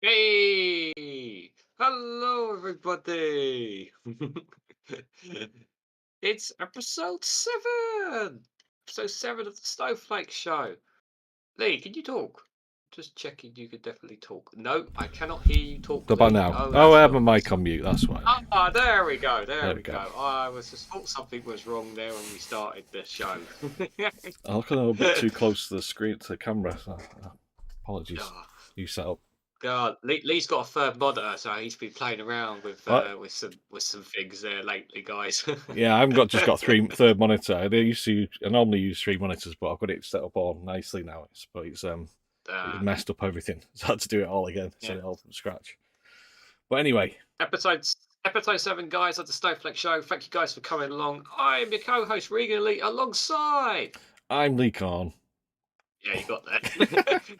Hey! Hello, everybody! It's episode 7! Episode 7 of the Snowflake Show. Lee, can you talk? Just checking you can definitely talk. No, I cannot hear you talk, About Lee. now. Oh, Oh, I that's have not my mic on mute, that's why. Ah, there we go, there There we we go. go. I was just thought something was wrong there when we started the show. I look a little bit too close to the screen, to the camera, so apologies. Ah, You set up. God, Lee's got a third monitor, so he's been playing around with some things there lately, guys. Yeah, I haven't just got third monitor. I normally use 3 monitors, but I've got it set up all nicely now. It's messed up everything. So I had to do it all again, set it all from scratch. But anyway, episode 7, guys, of the Snowflake Show. Thank you guys for coming along. I'm your co-host Regan Lee, alongside. I'm Lee Corn. Yeah, you got that.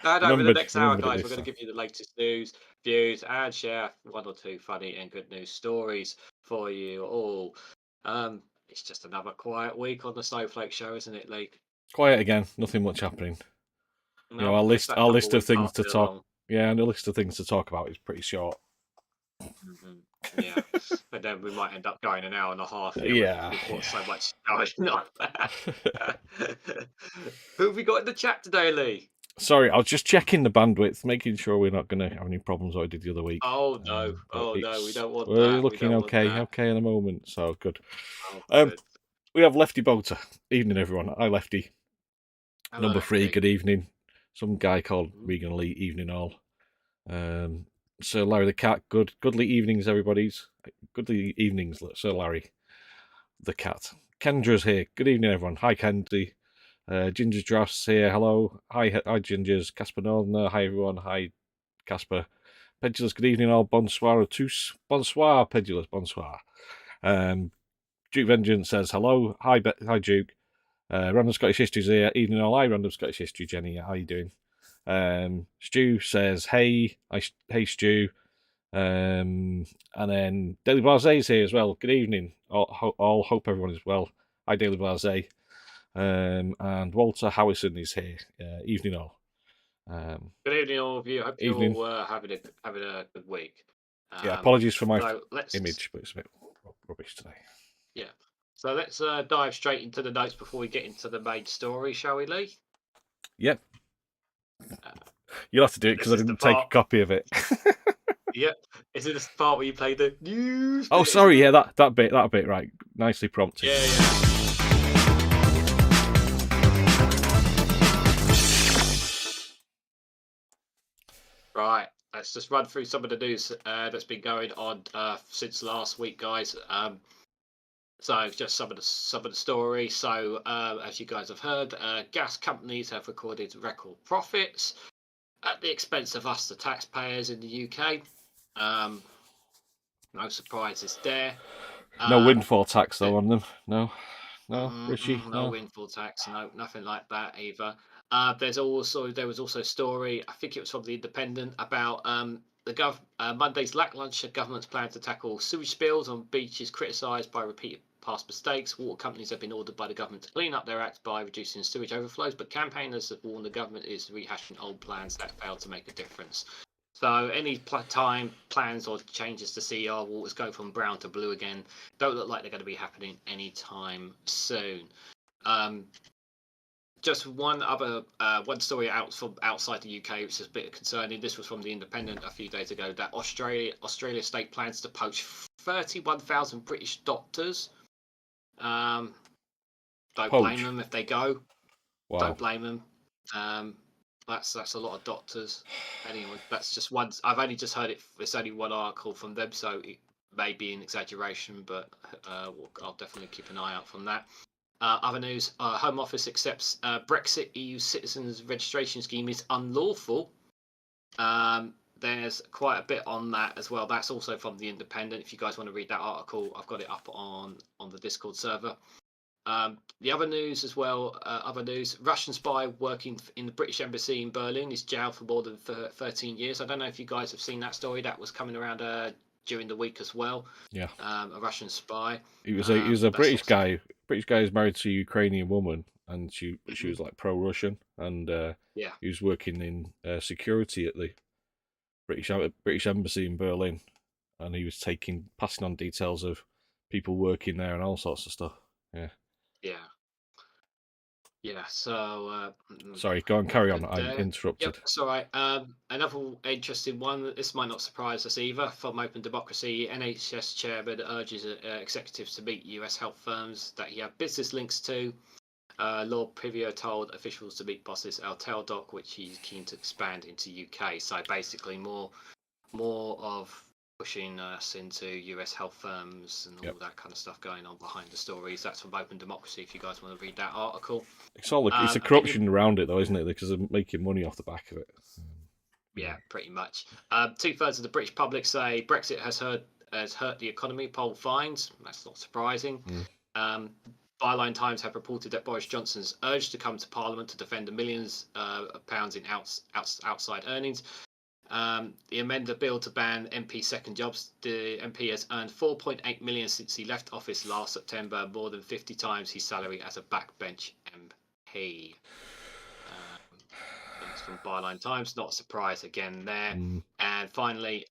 And over the next hour, guys, we're going to give you the latest news, views, and share 1 or 2 funny and good news stories for you all. It's just another quiet week on the Snowflake Show, isn't it, Lee? Quiet again. Nothing much happening. No, our list of things to talk. Along. Yeah, and the list of things to talk about is pretty short. Mm-hmm. Yeah, but then we might end up going an hour and a half. Yeah, we've got so much going on. Who have we got in the chat today, Lee? Sorry, I was just checking the bandwidth, making sure we're not going to have any problems like I did the other week. Oh no, we don't want that. We're looking okay at the moment, so good. Oh, good. We have Lefty Bolter. Evening, everyone. Hi, Lefty. Hello, Number 3, Lefty. good evening. Some guy called Regan Lee, evening all. Sir Larry the Cat, goodly evenings, everybody's. Goodly evenings, Sir Larry the Cat. Kendra's here. Good evening, everyone. Hi, Kendi. Ginger's Drafts here. Hello. Hi, Gingers. Casper Northerner. Hi, everyone. Hi, Casper. Pedulous, good evening, all. Bonsoir à tous. Bonsoir, Pedulous. Bonsoir. Duke Vengeance says hello. Hi, Duke. Random Scottish History's here. Evening, all. Hi, Random Scottish History, Jenny. How you doing? Stu says hey. Hey, Stu. And then Daily Blaze's here as well. Good evening. All hope everyone is well. Hi, Daily Blaze. And Walter Howison is here. Evening all. Good evening, all of you. Hope you're all having a good week. Yeah, apologies for my image, but it's a bit rubbish today. Yeah. So let's dive straight into the notes before we get into the main story, shall we, Lee? Yep. You'll have to do it because I didn't take a copy of it. Yep. Is it the part where you play the news? Oh, sorry. Yeah, that bit. Right. Nicely prompted. Yeah. Right. Let's just run through some of the news that's been going on since last week, guys. So just some of the stories. So as you guys have heard, gas companies have recorded record profits at the expense of us, the taxpayers in the UK. No surprises there. No windfall tax though on them. No, Richie. No windfall tax. No, nothing like that either. There was also a story. I think it was from the Independent about Monday's lacklustre government's plan to tackle sewage spills on beaches criticised by repeated past mistakes. Water companies have been ordered by the government to clean up their act by reducing sewage overflows, but campaigners have warned the government is rehashing old plans that failed to make a difference. So any plans or changes to see our waters go from brown to blue again don't look like they're going to be happening anytime soon. Just one story outside the UK, which is a bit concerning. This was from the Independent a few days ago, that Australia state plans to poach 31,000 British doctors. Don't blame them if they go. Wow. Don't blame them. That's a lot of doctors. Anyway, that's just one. I've only just heard it. It's only one article from them, so it may be an exaggeration, but I'll definitely keep an eye out from that. Other news: Home Office accepts Brexit EU citizens registration scheme is unlawful. There's quite a bit on that as well. That's also from the Independent. If you guys want to read that article, I've got it up on the Discord server. The other news as well, Russian spy working in the British Embassy in Berlin is jailed for more than 13 years. I don't know if you guys have seen that story. That was coming around during the week as well. Yeah. A Russian spy. He was a British guy. British guy is married to a Ukrainian woman, and she was like pro-Russian, and Yeah. he was working in security at the British Embassy in Berlin, and he was passing on details of people working there and all sorts of stuff. Yeah. Yeah. Yeah, so Sorry, go on, carry on. I Yep, interrupted. that's all right. Another interesting one. This might not surprise us either. From Open Democracy, NHS chairman urges executives to meet US health firms that he have business links to. Lord Privio told officials to meet bosses at Teladoc, which he's keen to expand into UK. So basically, more of pushing us into US health firms and all that kind of stuff going on behind the stories. That's from Open Democracy. If you guys want to read that article, it's the corruption around it, though, isn't it? Because they're making money off the back of it. Yeah, pretty much. 2/3 of the British public say Brexit has hurt the economy. Poll finds that's not surprising. Byline Times have reported that Boris Johnson's urge to come to Parliament to defend the millions of pounds in outside earnings. The amended bill to ban MP second jobs. The MP has earned 4.8 million since he left office last September, more than 50 times his salary as a backbench MP. It's from Byline Times, not a surprise again there. And finally,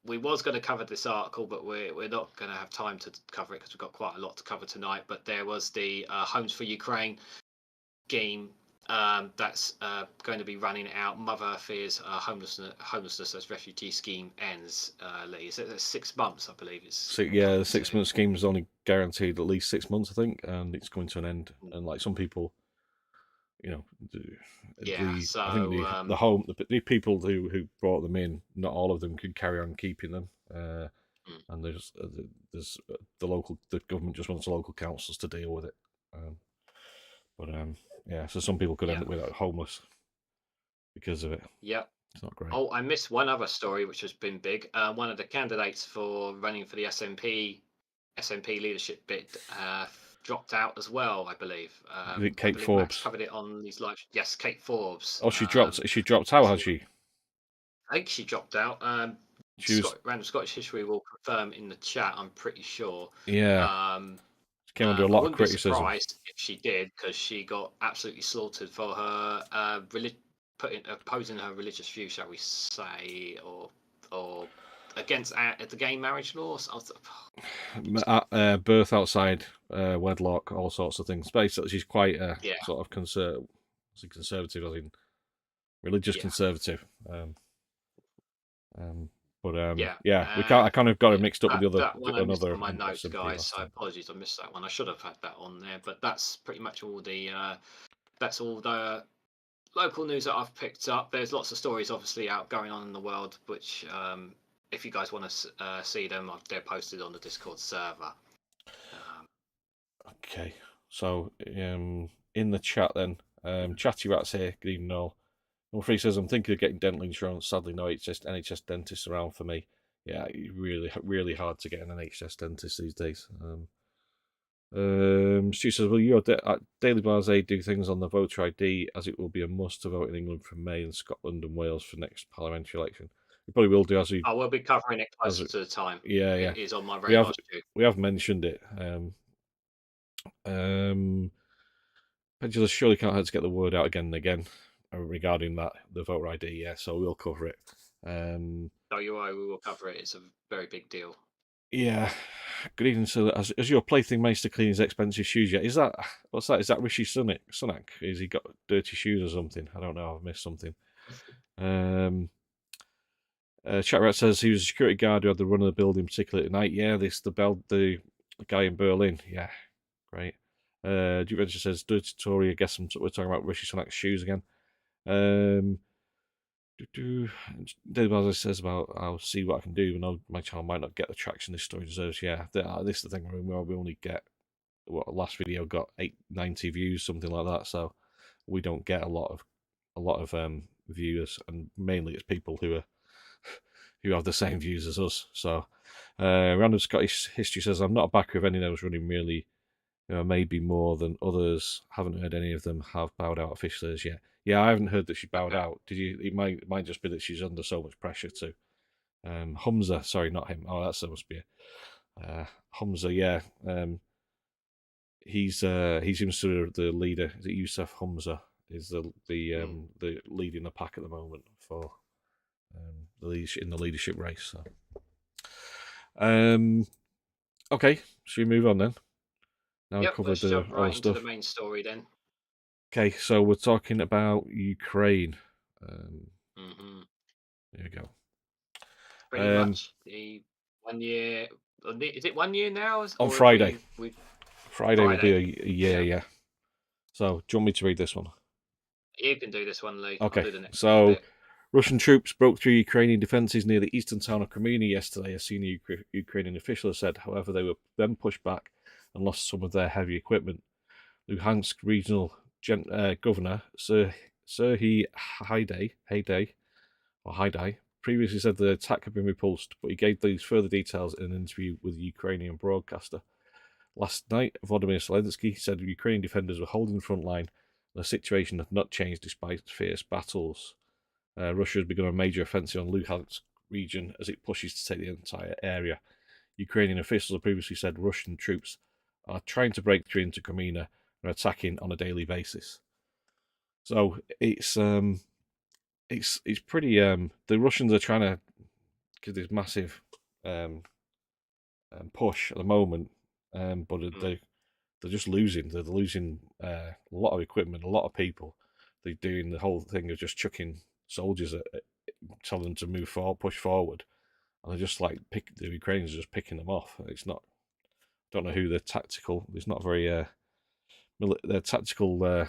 we was going to cover this article, but we're not going to have time to cover it because we've got quite a lot to cover tonight. But there was the Homes for Ukraine scheme that's going to be running out. Mother fears homelessness as refugee scheme ends. Lee, so that's 6 months, I believe. The 6 month scheme is only guaranteed at least 6 months, I think, and it's coming to an end. And like some people, I think the people who brought them in, not all of them can carry on keeping them. And there's the government just wants the local councils to deal with it. So some people could end up with homeless because of it. Yeah. It's not great. Oh, I missed one other story which has been big. One of the candidates for running for the SNP leadership bid dropped out as well, I believe. Kate Forbes covered it on these live. Yes, Kate Forbes. Oh, she dropped. She dropped out, has she? I think she dropped out. Random Scottish History will confirm in the chat. I'm pretty sure. Yeah. She came under a lot of criticism. I wouldn't be surprised if she did, because she got absolutely slaughtered for her opposing her religious view, shall we say, or against the gay marriage laws. Birth outside wedlock, all sorts of things. Basically, she's quite a sort of conservative, I think, religious conservative. I kind of got it mixed up with the other. Another on my notes, guys. So apologies, I missed that one. I should have had that on there, but that's pretty much all the local news that I've picked up. There's lots of stories, obviously, going on in the world, which, if you guys want to see them, they're posted on the Discord server. Okay, so in the chat then, Chatty Rat's here. Good evening, all. Number 3 says, I'm thinking of getting dental insurance. Sadly, no NHS dentists around for me. Yeah, really, really hard to get an NHS dentist these days. Stu says, will your Daily Blase do things on the voter ID, as it will be a must to vote in England from May and Scotland and Wales for next parliamentary election? We probably will do as we... I will be covering it closer to the time. Yeah. It is on my radar. We have mentioned it. Pendulous surely can't hurt to get the word out again and again regarding the voter ID. Yeah, so we'll cover it. You're right, we will cover it. It's a very big deal. Yeah. Good evening. So, has your plaything managed to clean his expensive shoes yet? What's that? Is that Rishi Sunak? Has he got dirty shoes or something? I don't know. I've missed something. Chatrat says he was a security guard who had the run of the building, particularly at night. Yeah, the guy in Berlin. Yeah, great. Duke Venture says, dirty Tory. I guess we're talking about Rishi Sunak's shoes again. David Bazley says about, I'll see what I can do. No, my channel might not get the traction this story deserves. Yeah, this is the thing. We only get last video got 890 views, something like that. So we don't get a lot of viewers, and mainly it's people who have the same views as us. So Random Scottish History says, I'm not a backer of any of those running really. Maybe more than others. Haven't heard any of them have bowed out officially as yet. Yeah, I haven't heard that she bowed out. Did you? It might just be that she's under so much pressure to Humza, sorry, not him. Oh, that must be Humza. Yeah, he's sort of the leader. Is it Yusuf Humza? Is the leading the pack at the moment for the leadership in the leadership race. So. Okay, should we move on then? Now we've covered let's jump all right the into stuff. the main story then. Okay, so we're talking about Ukraine. There we go. Pretty much the 1 year. Is it 1 year now? On Friday. Friday will be Friday. a year, yeah. So, do you want me to read this one? You can do this one, Lee. Okay, I'll do the next so bit. Russian troops broke through Ukrainian defences near the eastern town of Crimea yesterday, a senior Ukrainian official has said. However, they were then pushed back and lost some of their heavy equipment. Luhansk regional governor Serhiy Haidai previously said the attack had been repulsed, but he gave these further details in an interview with a Ukrainian broadcaster. Last night, Volodymyr Zelensky said the Ukrainian defenders were holding the front line and the situation had not changed despite fierce battles. Russia has begun a major offensive on Luhansk region as it pushes to take the entire area. Ukrainian officials have previously said Russian troops are trying to break through into Crimea and are attacking on a daily basis. So it's pretty. The Russians are trying to give this massive push at the moment, but they're just losing. They're losing a lot of equipment, a lot of people. They're doing the whole thing of just chucking soldiers at telling them to move forward, push forward, and they're just like the Ukrainians are just picking them off. It's not. I don't know who they're tactical. It's not very. Their tactical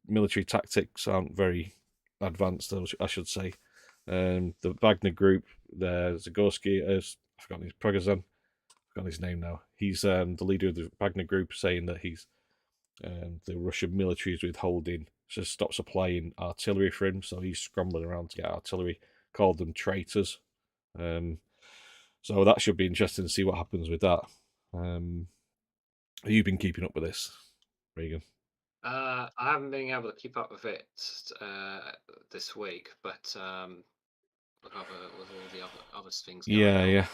military tactics aren't very advanced, I should say. The Wagner group, the Zagorski, I've forgotten his Prigozhin, I've forgotten his name now. He's the leader of the Wagner group, saying that he's the Russian military is withholding, to stop supplying artillery for him, so he's scrambling around to get artillery. Called them traitors. So that should be interesting to see what happens with that. Have you been keeping up with this, Regan? I haven't been able to keep up with it this week, but with all the other things going on. Yeah.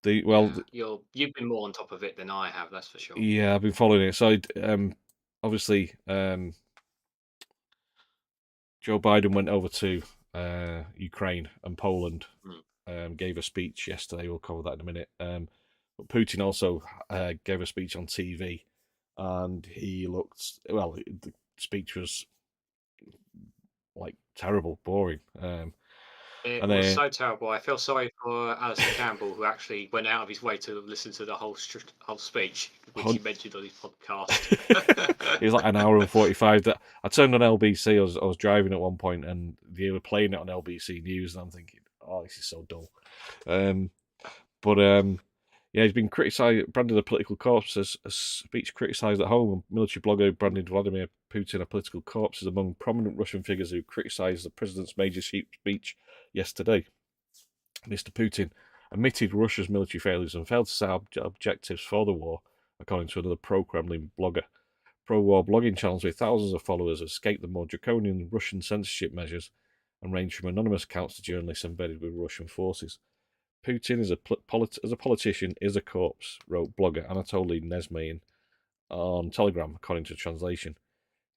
But you've been more on top of it than I have, that's for sure. Yeah, I've been following it. So obviously, Joe Biden went over to Ukraine and Poland, gave a speech yesterday. We'll cover that in a minute. But Putin also gave a speech on TV, and he looked, well, the speech was like terrible, boring. It was so terrible. I feel sorry for Alistair Campbell, who actually went out of his way to listen to the whole speech, which he mentioned on his podcast. It was like an hour and 45. That I turned on LBC. I was driving at one point, and they were playing it on LBC News, and I'm thinking, "Oh, this is so dull." Yeah, he's been criticised, branded a political corpse as a speech criticised at home. Military blogger branded Vladimir Putin a political corpse is among prominent Russian figures who criticised the president's major speech yesterday. Mr. Putin admitted Russia's military failures and failed to set objectives for the war, according to another pro-Kremlin blogger. Pro-war blogging channels with thousands of followers escaped the more draconian Russian censorship measures and range from anonymous accounts to journalists embedded with Russian forces. Putin, as a politician, is a corpse, wrote blogger Anatoly Nezmain on Telegram, according to translation.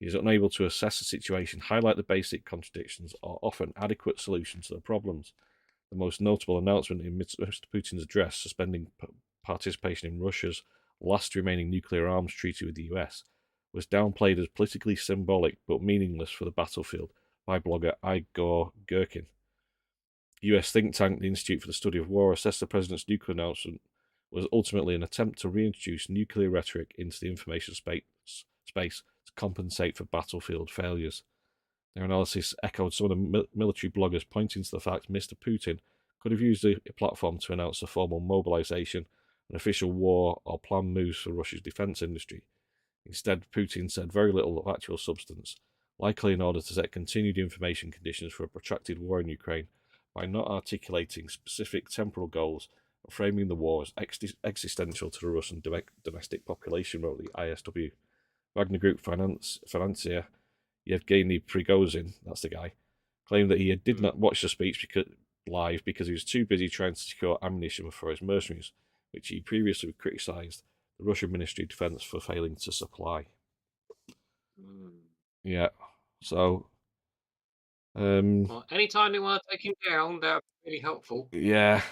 He is unable to assess the situation, highlight the basic contradictions, or offer an adequate solution to the problems. The most notable announcement in Mr. Putin's address, suspending participation in Russia's last remaining nuclear arms treaty with the US, was downplayed as politically symbolic but meaningless for the battlefield by blogger Igor Gherkin. US think tank, the Institute for the Study of War, assessed the president's nuclear announcement was ultimately an attempt to reintroduce nuclear rhetoric into the information space to compensate for battlefield failures. Their analysis echoed some of the military bloggers, pointing to the fact Mr. Putin could have used the platform to announce a formal mobilization, an official war, or planned moves for Russia's defense industry. Instead, Putin said very little of actual substance, likely in order to set continued information conditions for a protracted war in Ukraine by not articulating specific temporal goals or framing the war as existential to the Russian domestic population, wrote the ISW. Wagner Group financier Yevgeny Prigozhin, that's the guy, claimed that he did not watch the speech live because he was too busy trying to secure ammunition for his mercenaries, which he previously criticised the Russian Ministry of Defence for failing to supply. Yeah, so well, anytime they want to take him down, that would be really helpful. yeah.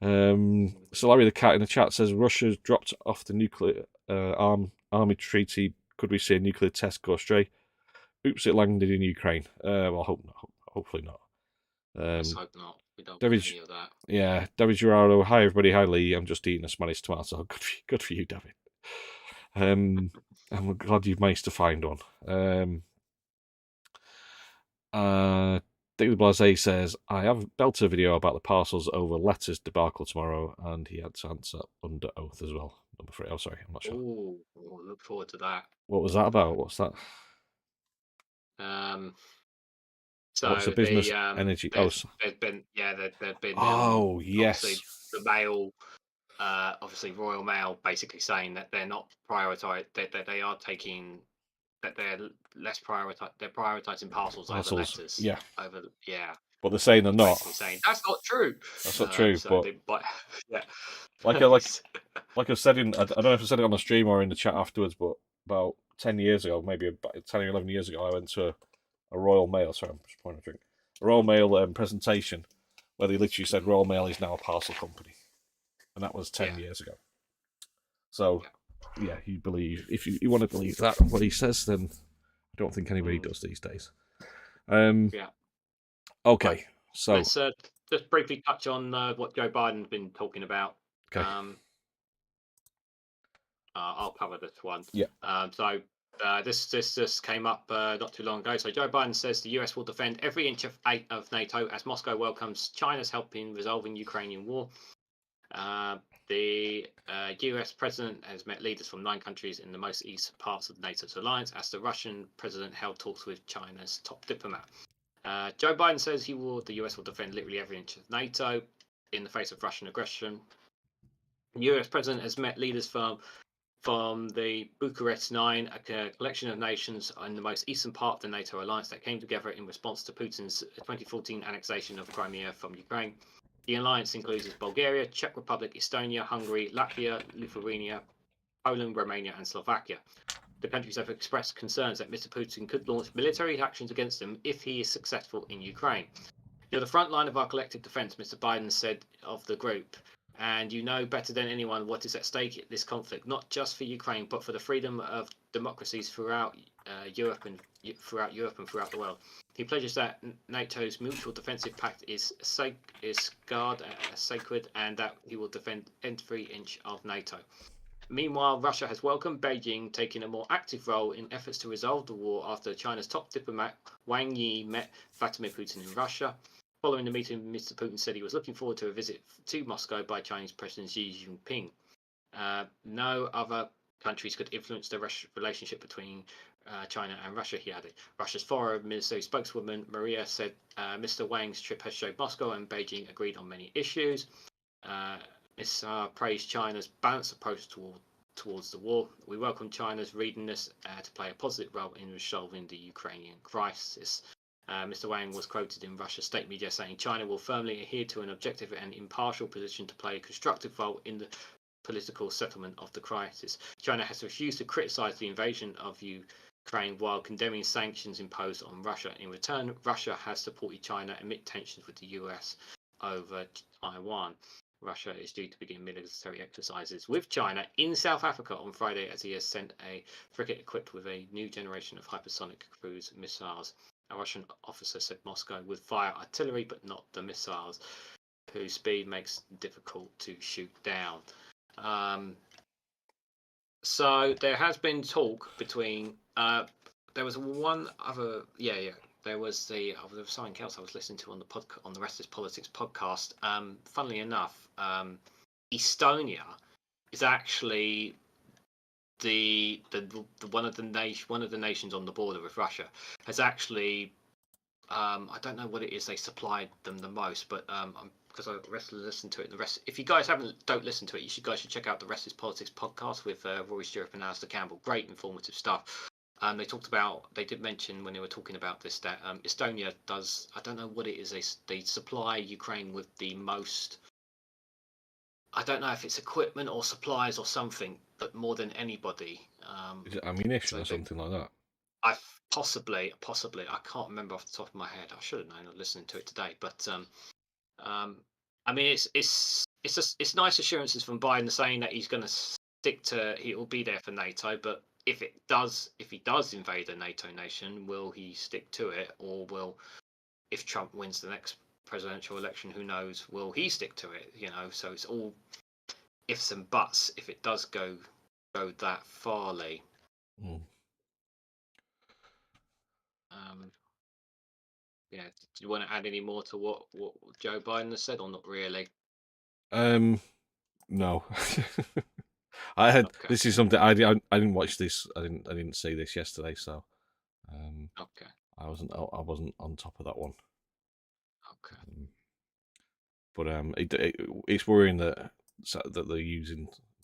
So Larry the Cat in the chat says Russia's dropped off the nuclear army treaty. Could we see a nuclear test go astray? Oops, it landed in Ukraine. Well, hopefully not. Let's hope not. We don't David, want any of that. yeah, David Gerardo. Hi everybody. Hi Lee. I'm just eating a Spanish tomato. Good for you, David. I'm glad you've managed to find one. David Blase says, I have a belter video about the parcels over letters debacle tomorrow, and he had to answer under oath as well. Number 3. Oh, sorry, I'm not sure. Oh, look forward to that. What was that about? What's that? So what's the business energy? there's been Oh, yes. Obviously the Mail, obviously Royal Mail, basically saying that they're not prioritised, that they are taking, that they're less prioritised, they're prioritising parcels over letters. Yeah. Yeah. But they're saying they're not. Basically saying that's not true. That's not true. So but yeah. like I said I don't know if I said it on the stream or in the chat afterwards, but about 10 years ago, maybe about 10 or 11 years ago, I went to a Royal Mail. Sorry, I'm just pouring a drink. A Royal Mail presentation where they literally said Royal Mail is now a parcel company, and that was 10 years ago. So, yeah, you believe, if you want to believe that what he says, then I don't think anybody does these days. Yeah. Okay, so let's just briefly touch on what Joe Biden's been talking about. Okay. I'll cover this one. Yeah. So this just came up not too long ago. So Joe Biden says the US will defend every inch of NATO as Moscow welcomes China's help in resolving Ukrainian war. The US president has met leaders from 9 countries in the most east parts of NATO's alliance as the Russian president held talks with China's top diplomat. Joe Biden says the US will defend literally every inch of NATO in the face of Russian aggression. The US president has met leaders from the Bucharest 9, a collection of nations in the most eastern part of the NATO alliance that came together in response to Putin's 2014 annexation of Crimea from Ukraine. The alliance includes Bulgaria, Czech Republic, Estonia, Hungary, Latvia, Lithuania, Poland, Romania, and Slovakia. The countries have expressed concerns that Mr. Putin could launch military actions against them if he is successful in Ukraine. You're the front line of our collective defence, Mr. Biden said of the group, and you know better than anyone what is at stake in this conflict, not just for Ukraine, but for the freedom of democracies throughout Europe and throughout the world. He pledges that NATO's mutual defensive pact is sacred, and that he will defend every inch of NATO. Meanwhile, Russia has welcomed Beijing taking a more active role in efforts to resolve the war after China's top diplomat Wang Yi met Vladimir Putin in Russia. Following the meeting, Mr. Putin said he was looking forward to a visit to Moscow by Chinese President Xi Jinping. No other countries could influence the relationship between China and Russia, he added. Russia's foreign ministry spokeswoman Maria said Mr. Wang's trip has showed Moscow and Beijing agreed on many issues. Ms. praised China's balanced approach towards the war. We welcome China's readiness to play a positive role in resolving the Ukrainian crisis. Mr. Wang was quoted in Russia's state media saying China will firmly adhere to an objective and impartial position to play a constructive role in the political settlement of the crisis. China has refused to criticize the invasion of Ukraine while condemning sanctions imposed on Russia. In return, Russia has supported China amid tensions with the US over Taiwan. Russia is due to begin military exercises with China in South Africa on Friday as he has sent a frigate equipped with a new generation of hypersonic cruise missiles. A Russian officer said Moscow would fire artillery but not the missiles, whose speed makes it difficult to shoot down. So there has been talk between there was one other there was something else I was listening to on the Rest is Politics podcast. Funnily enough, Estonia is actually the one of the nations on the border with Russia has actually I don't know what it is they supplied them the most, but because I listened to it. The rest, if you guys don't listen to it, you guys should check out the Rest is Politics podcast with Rory Stewart and Alistair Campbell. Great informative stuff. They did mention when they were talking about this that Estonia does, I don't know what it is, they supply Ukraine with the most, I don't know if it's equipment or supplies or something, but more than anybody. Is it ammunition So or something like that? I possibly, I can't remember off the top of my head. I should have known listening to it today, but I mean, it's nice assurances from Biden saying that he's going to he will be there for NATO. But if he does invade a NATO nation, will he stick to it, or if Trump wins the next presidential election, who knows, will he stick to it? So it's all ifs and buts if it does go that farly. Mm. Yeah, do you want to add any more to what Joe Biden has said, or not really? No. I had Okay. This is something I didn't watch this. I didn't see this yesterday, so Okay. I wasn't on top of that one. Okay. But it's worrying that they're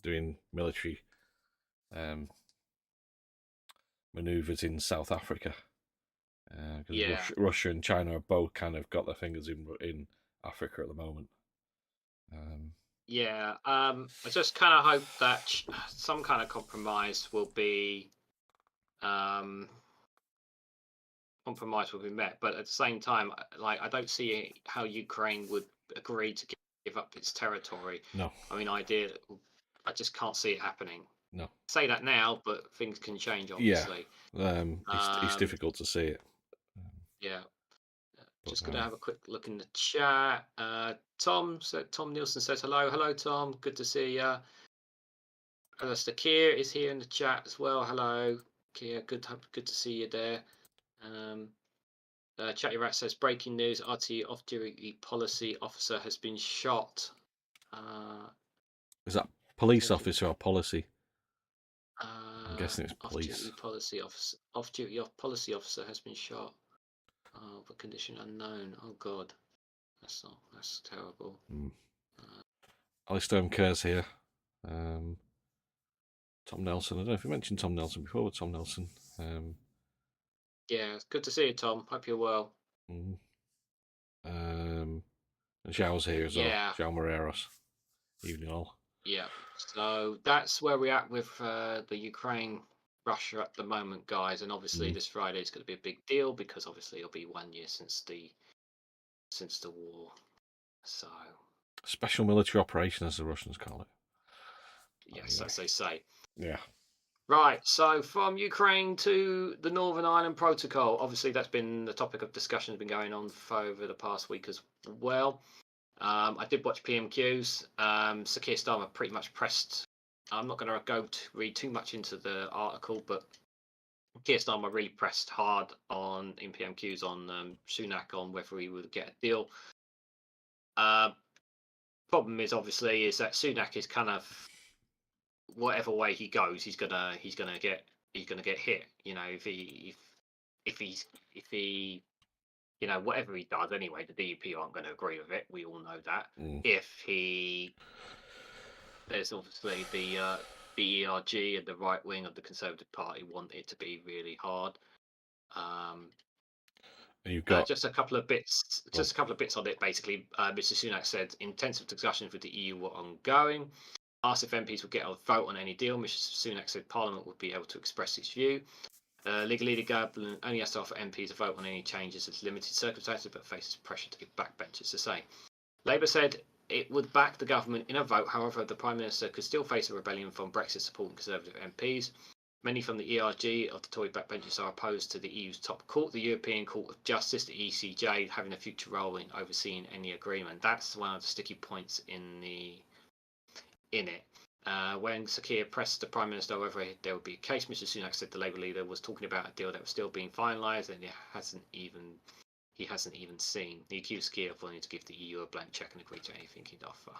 doing military maneuvers in South Africa, because Yeah. Russia and China have both kind of got their fingers in Africa at the moment. Yeah. I just kind of hope that some kind of compromise will be met, but at the same time, like, I don't see how Ukraine would agree to give up its territory. No. I mean, I just can't see it happening. No. Say that now, but things can change, obviously. Yeah. It's difficult to see it. Yeah. Just going to have a quick look in the chat. Tom Nielsen says hello. Hello, Tom. Good to see you. Alistair Keir is here in the chat as well. Hello, Keir. Good to see you there. Chatty Rat says breaking news: RT off-duty policy officer has been shot. Is that police officer or policy? I'm guessing it's police. Off-duty policy officer has been shot. For condition unknown. Oh God, that's terrible. Alistair Kerr's here. Tom Nelson. I don't know if you mentioned Tom Nelson before, but Tom Nelson. Yeah, it's good to see you, Tom. Hope you're well. And Zhao's here as well. Zhao Moreros. Evening all. Yeah. So that's where we're at with the Ukraine, Russia at the moment, guys. And obviously this Friday is going to be a big deal because obviously it'll be 1 year since the war. So special military operation, as the Russians call it. Yes, as they say. Yeah. Right, so from Ukraine to the Northern Ireland Protocol. Obviously, that's been the topic of discussion, has been going on for over the past week as well. I did watch PMQs. Sir Keir Starmer pretty much pressed. I'm not going to read too much into the article, but Keir Starmer really pressed hard in PMQs on Sunak on whether he would get a deal. Problem is obviously is that Sunak is kind of, whatever way he goes, he's gonna get hit. If he whatever he does anyway, the DUP aren't going to agree with it. We all know that. There's obviously the ERG and the right wing of the Conservative Party want it to be really hard. You've got just a couple of bits on it. Basically, Mr. Sunak said intensive discussions with the EU were ongoing. Asked if MPs would get a vote on any deal. Mr. Sunak said Parliament would be able to express its view. Legally, the government only has to offer MPs a vote on any changes in limited circumstances, but faces pressure to give backbenchers to say. Labour said it would back the government in a vote. However, the Prime Minister could still face a rebellion from Brexit supporting Conservative MPs. Many from the ERG of the Tory backbenchers are opposed to the EU's top court, the European Court of Justice, the ECJ, having a future role in overseeing any agreement. That's one of the sticky points in it. When Sir Keir pressed the Prime Minister whether there would be a case, Mr. Sunak said the Labour leader was talking about a deal that was still being finalised and he hasn't even seen. He accused Keir of wanting to give the EU a blank cheque and agree to anything he'd offer,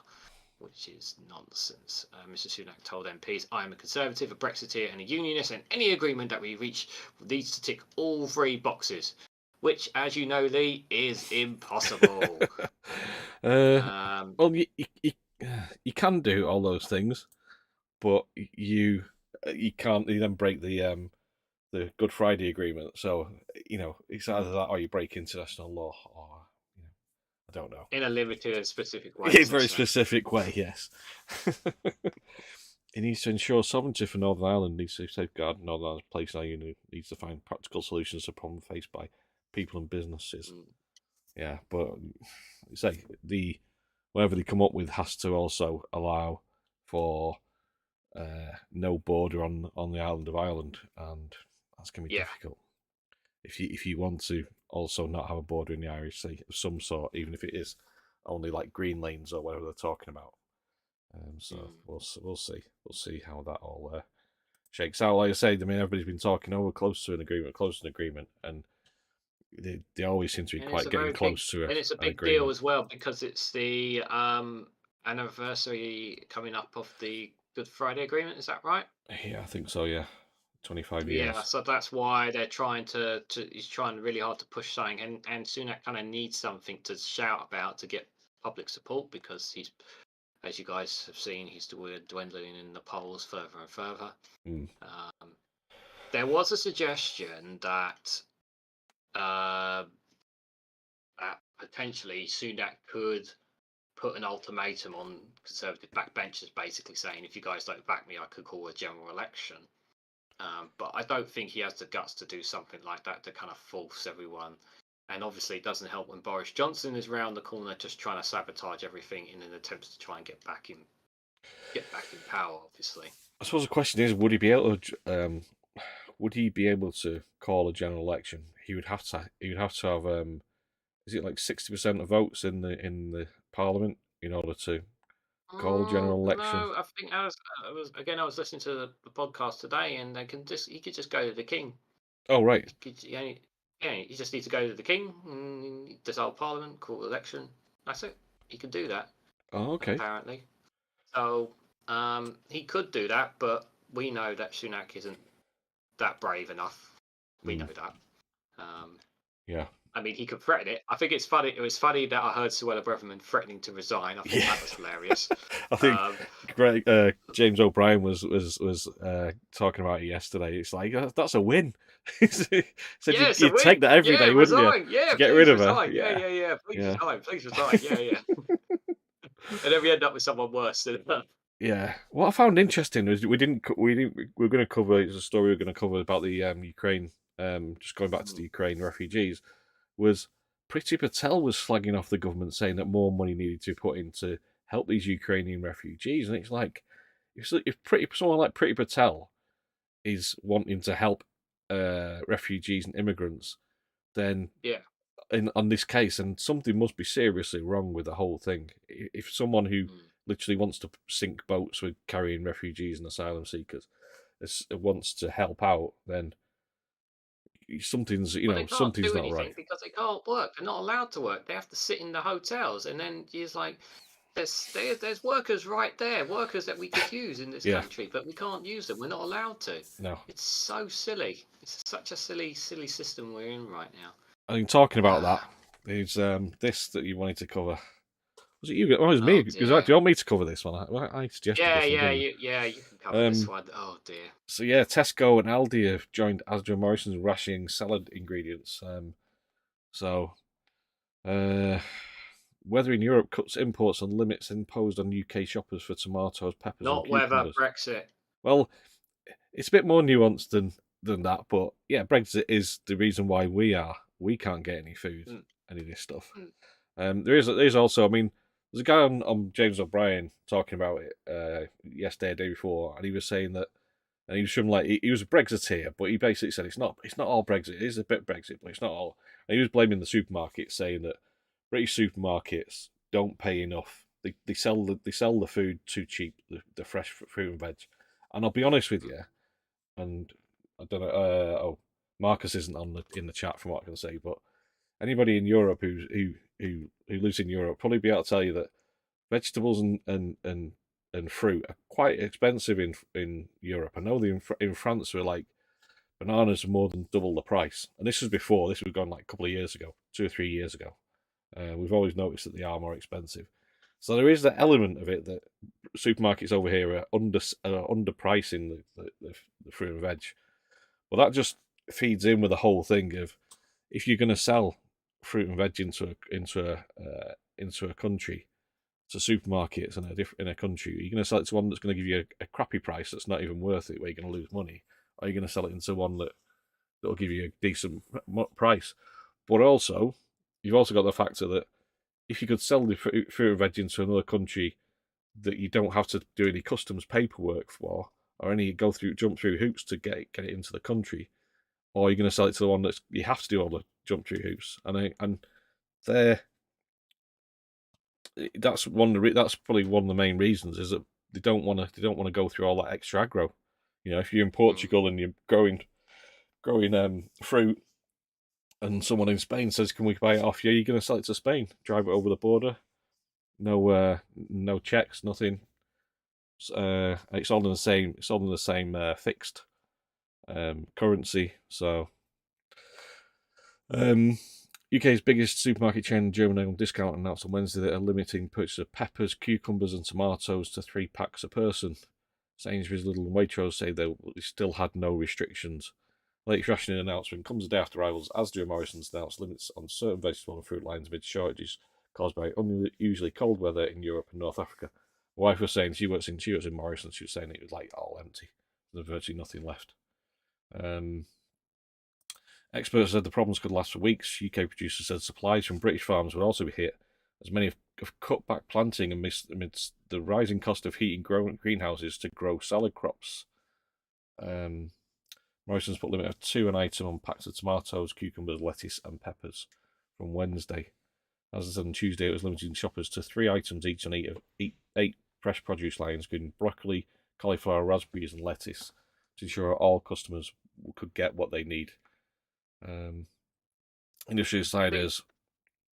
which is nonsense. Mr. Sunak told MPs, I am a Conservative, a Brexiteer and a Unionist, and any agreement that we reach needs to tick all three boxes, which, as you know, Lee, is impossible. Well, you can do all those things, but you can't. You then break the the Good Friday Agreement. So it's either that or you break international law, or I don't know. In a limited and specific way, In a as I very say. specific way, yes. It needs to ensure sovereignty for Northern Ireland, needs to safeguard Northern Ireland's place in our union, needs to find practical solutions to problems faced by people and businesses. Yeah, but say whatever they come up with has to also allow for no border on the island of Ireland, and that's going to be difficult. If you want to also not have a border in the Irish Sea of some sort, even if it is only like green lanes or whatever they're talking about. We'll see how that all shakes out. Like I say, I mean, everybody's been talking, we're close to an agreement, and they always seem to be quite getting close to and it's a big agreement. deal as well, because it's the anniversary coming up of the Good Friday Agreement. Is that right? Yeah, I think so. Yeah, 25 years. Yeah, so that's why they're trying he's trying really hard to push something, and Sunak kind of needs something to shout about to get public support, because he's, as you guys have seen, he's dwindling in the polls further and further. There was a suggestion that potentially Sunak could put an ultimatum on Conservative backbenchers, basically saying, if you guys don't back me, I could call a general election. But I don't think he has the guts to do something like that to kind of force everyone. And obviously it doesn't help when Boris Johnson is round the corner just trying to sabotage everything in an attempt to try and get back in power, obviously. I suppose the question is, would he be able to call a general election? He would have to have is it like 60% of votes in the parliament in order to call a general election? No, I think I was listening to the podcast today, and he could just go to the king. Oh, right. You just need to go to the king, dissolve parliament, call election. That's it. He could do that. Oh, okay. Apparently. So he could do that, but we know that Sunak isn't that brave enough. We know that. Yeah. I mean, he could threaten it. I think it's funny. It was funny that I heard Suella Braverman threatening to resign. I think that was hilarious. I think James O'Brien was talking about it yesterday. It's like, that's a win. Said you'd take that every day, wouldn't you? Yeah, to get rid of her. Yeah. Please resign. Yeah. And then we end up with someone worse than that. Yeah. What I found interesting was we're going to cover. It's a story we're going to cover about the Ukraine. Just going back to the Ukraine refugees, was Priti Patel was flagging off the government, saying that more money needed to be put in to help these Ukrainian refugees, and it's like, if someone like Priti Patel is wanting to help refugees and immigrants, then on this case, and something must be seriously wrong with the whole thing. If someone who literally wants to sink boats with carrying refugees and asylum seekers wants to help out, then something's something's not right, because they can't work. They're not allowed to work. They have to sit in the hotels, and then it's like there's workers right there, workers that we could use in this country, but we can't use them. We're not allowed to. No, it's so silly. It's such a silly system we're in right now. I mean, talking about that, there's this that you wanted to cover. Was it you? Oh, it was me. Do you want me to cover this one? I suggested this one. You can cover this one. Oh dear. So yeah, Tesco and Aldi have joined Asda and Morrison's rationing salad ingredients. Weather in Europe cuts imports and limits imposed on UK shoppers for tomatoes, peppers, and cucumbers. Not weather, Brexit. Well, it's a bit more nuanced than that, but yeah, Brexit is the reason why we can't get any food, any of this stuff. There's also, I mean, there's a guy on James O'Brien talking about it yesterday, the day before, and he was saying that, and he was from he was a Brexiteer, but he basically said it's not all Brexit. It is a bit Brexit, but it's not all. And he was blaming the supermarkets, saying that British supermarkets don't pay enough. They sell the food too cheap, the fresh fruit and veg. And I'll be honest with you, and I don't know. Marcus isn't in the chat from what I can say, but anybody in Europe who lives in Europe probably be able to tell you that vegetables and fruit are quite expensive in Europe. I know in France were like bananas are more than double the price, and this was gone like a couple of years ago, 2 or 3 years ago. We've always noticed that they are more expensive, so there is that element of it that supermarkets over here are underpricing the fruit and veg. Well, that just feeds in with the whole thing of if you're going to sell fruit and veg into a country, to supermarkets in a country, are you going to sell it to one that's going to give you a crappy price that's not even worth it, where you're going to lose money, or are you going to sell it into one that'll give you a decent price? But also, you've also got the factor that if you could sell the fruit and veg into another country that you don't have to do any customs paperwork for, or any jump through hoops to get it into the country, or you're going to sell it to the one that you have to do all the jump through hoops, and they're that's that's probably one of the main reasons is that they don't want to go through all that extra aggro. If you're in Portugal and you're growing fruit, and someone in Spain says, "Can we buy it off you?" You're going to sell it to Spain, drive it over the border, no checks, nothing. It's all in the same fixed currency. So, UK's biggest supermarket chain, German Discount, announced on Wednesday that are limiting purchase of peppers, cucumbers, and tomatoes to 3 packs a person. Sainsbury's, Lidl, and Waitrose say they still had no restrictions. Late rationing announcement comes a day after rivals Asda and Morrison's announced limits on certain vegetable and fruit lines amid shortages caused by unusually cold weather in Europe and North Africa. My wife was saying she works in Morrison's. She was saying it was like all empty. There's virtually nothing left. Experts said the problems could last for weeks. UK producers said supplies from British farms would also be hit, as many have cut back planting amidst the rising cost of heating greenhouses to grow salad crops. Morrison's put a limit of 2 an item on packs of tomatoes, cucumbers, lettuce, and peppers from Wednesday. As I said on Tuesday, it was limiting shoppers to 3 items each on 8 fresh produce lines, including broccoli, cauliflower, raspberries, and lettuce, to ensure all customers could get what they need. Industry insiders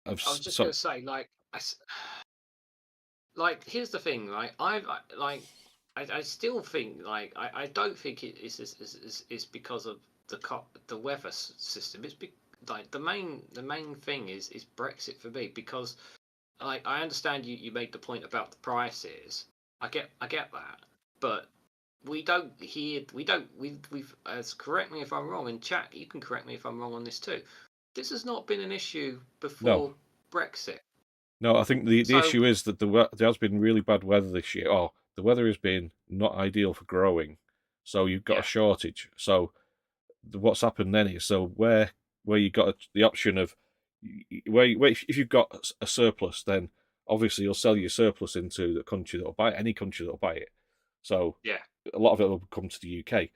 I was just going to say, here's the thing, right? I still think, I don't think it's because of the weather system. It's the main thing is Brexit for me, because I understand you made the point about the prices. I get that, but we've correct me if I'm wrong, and chat, you can correct me if I'm wrong on this too. This has not been an issue before Brexit. No, I think the issue is that there has been really bad weather this year. Oh, the weather has been not ideal for growing, so you've got a shortage. So what's happened then is, where you got the option of if you've got a surplus, then obviously you'll sell your surplus into the country that'll buy it, any country that'll buy it. So a lot of it will come to the UK.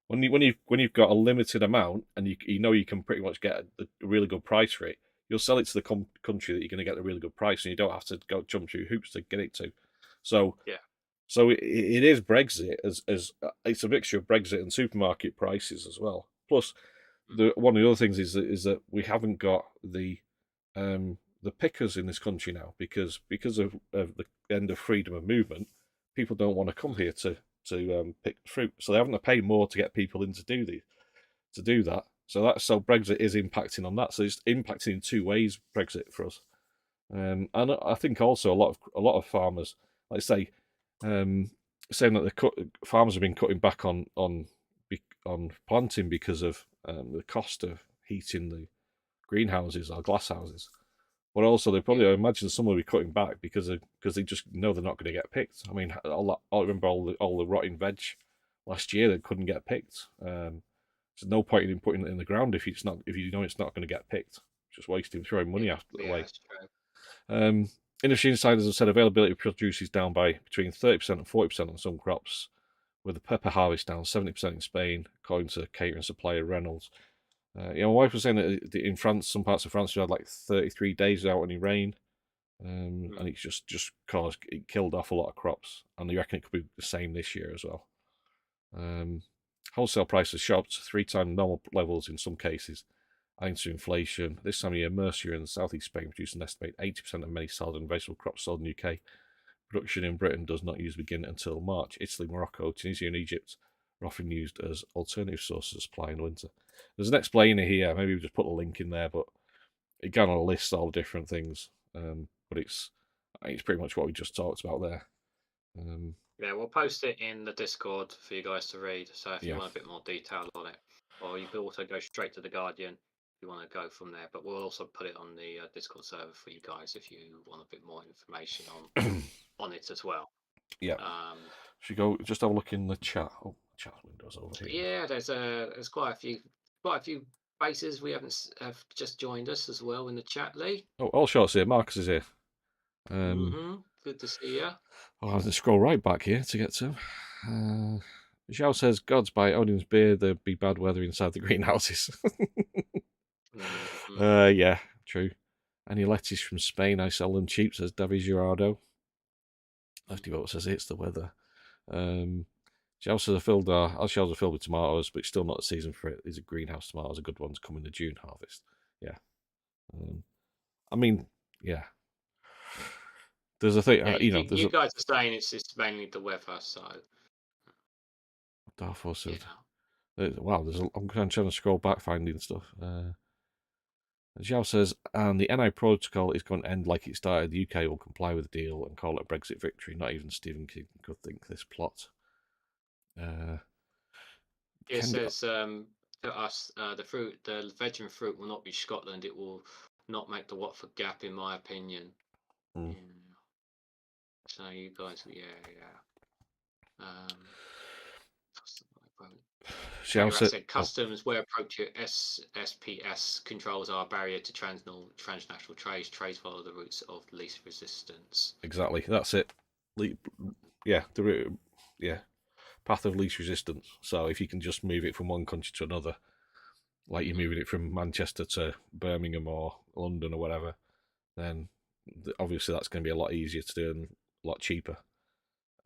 When you've got a limited amount and you can pretty much get a really good price for it, you'll sell it to the country that you're going to get a really good price, and you don't have to go jump through hoops to get it to. So it is Brexit, as it's a mixture of Brexit and supermarket prices as well. Plus, one of the other things is that we haven't got the pickers in this country now, because of the end of freedom of movement. People don't want to come here to pick fruit, so they're having to pay more to get people in to do that. So Brexit is impacting on that. So it's impacting in 2 ways, Brexit, for us. And I think also a lot of farmers, like say, saying that farmers have been cutting back on planting because of the cost of heating the greenhouses or glass houses. But also, I imagine some will be cutting back because they just know they're not going to get picked. I mean, I remember all the rotting veg last year that couldn't get picked. There's no point in putting it in the ground if you know it's not going to get picked. Just wasting, throwing money after the way. Industry insiders have said availability of produce is down by between 30% and 40% on some crops, with the pepper harvest down 70% in Spain, according to catering supplier Reynolds. My wife was saying that in France, some parts of France, you had like 33 days without any rain, and it's just killed off a lot of crops, and they reckon it could be the same this year as well. Wholesale prices shot up to 3 times normal levels in some cases, owing to inflation. This time of year, Mercia in southeast Spain produce an estimated 80% of many salad and vegetable crops sold in the UK. Production in Britain does not usually begin until March. Italy, Morocco, Tunisia, and Egypt are often used as alternative sources of supply in the winter. There's an explainer here. Maybe we just put a link in there, but it kind of lists all the different things. But it's pretty much what we just talked about there. We'll post it in the Discord for you guys to read. So if you want a bit more detail on it. or you could also go straight to the Guardian if you want to go from there. But we'll also put it on the Discord server for you guys if you want a bit more information on it as well. Yeah. Should we go just have a look in the chat? Oh, chat windows over here. Yeah, there's quite a few faces we have just joined us as well in the chat, Lee. Oh, all shots here. Marcus is here. Good to see you. Oh, I have to scroll right back here to get to him. Zhao says, Gods by Odin's beer, there'd be bad weather inside the greenhouses. Yeah, true. Any lettuce from Spain, I sell them cheap, says David Girardo. Lefty Vote says it's the weather. Shelves are filled with tomatoes, but it's still not the season for it. These are greenhouse tomatoes, are good ones come in the June harvest. Yeah. I mean, yeah. There's a thing, you guys are saying it's mainly the weather, so. Darfur said, wow, I'm trying to scroll back finding stuff. Zhao says, and the NI protocol is going to end like it started. The UK will comply with the deal and call it a Brexit victory. Not even Stephen King could think this plot. It says to us, the veg and fruit will not be Scotland. It will not make the Watford gap, in my opinion. Yeah. So you guys, yeah. Said customs where appropriate SPS controls are a barrier to transnational trade. Trades follow the routes of least resistance. Exactly, that's it. Yeah, the route. Yeah, path of least resistance. So if you can just move it from one country to another, like you're moving it from Manchester to Birmingham or London or whatever, then obviously that's going to be a lot easier to do and a lot cheaper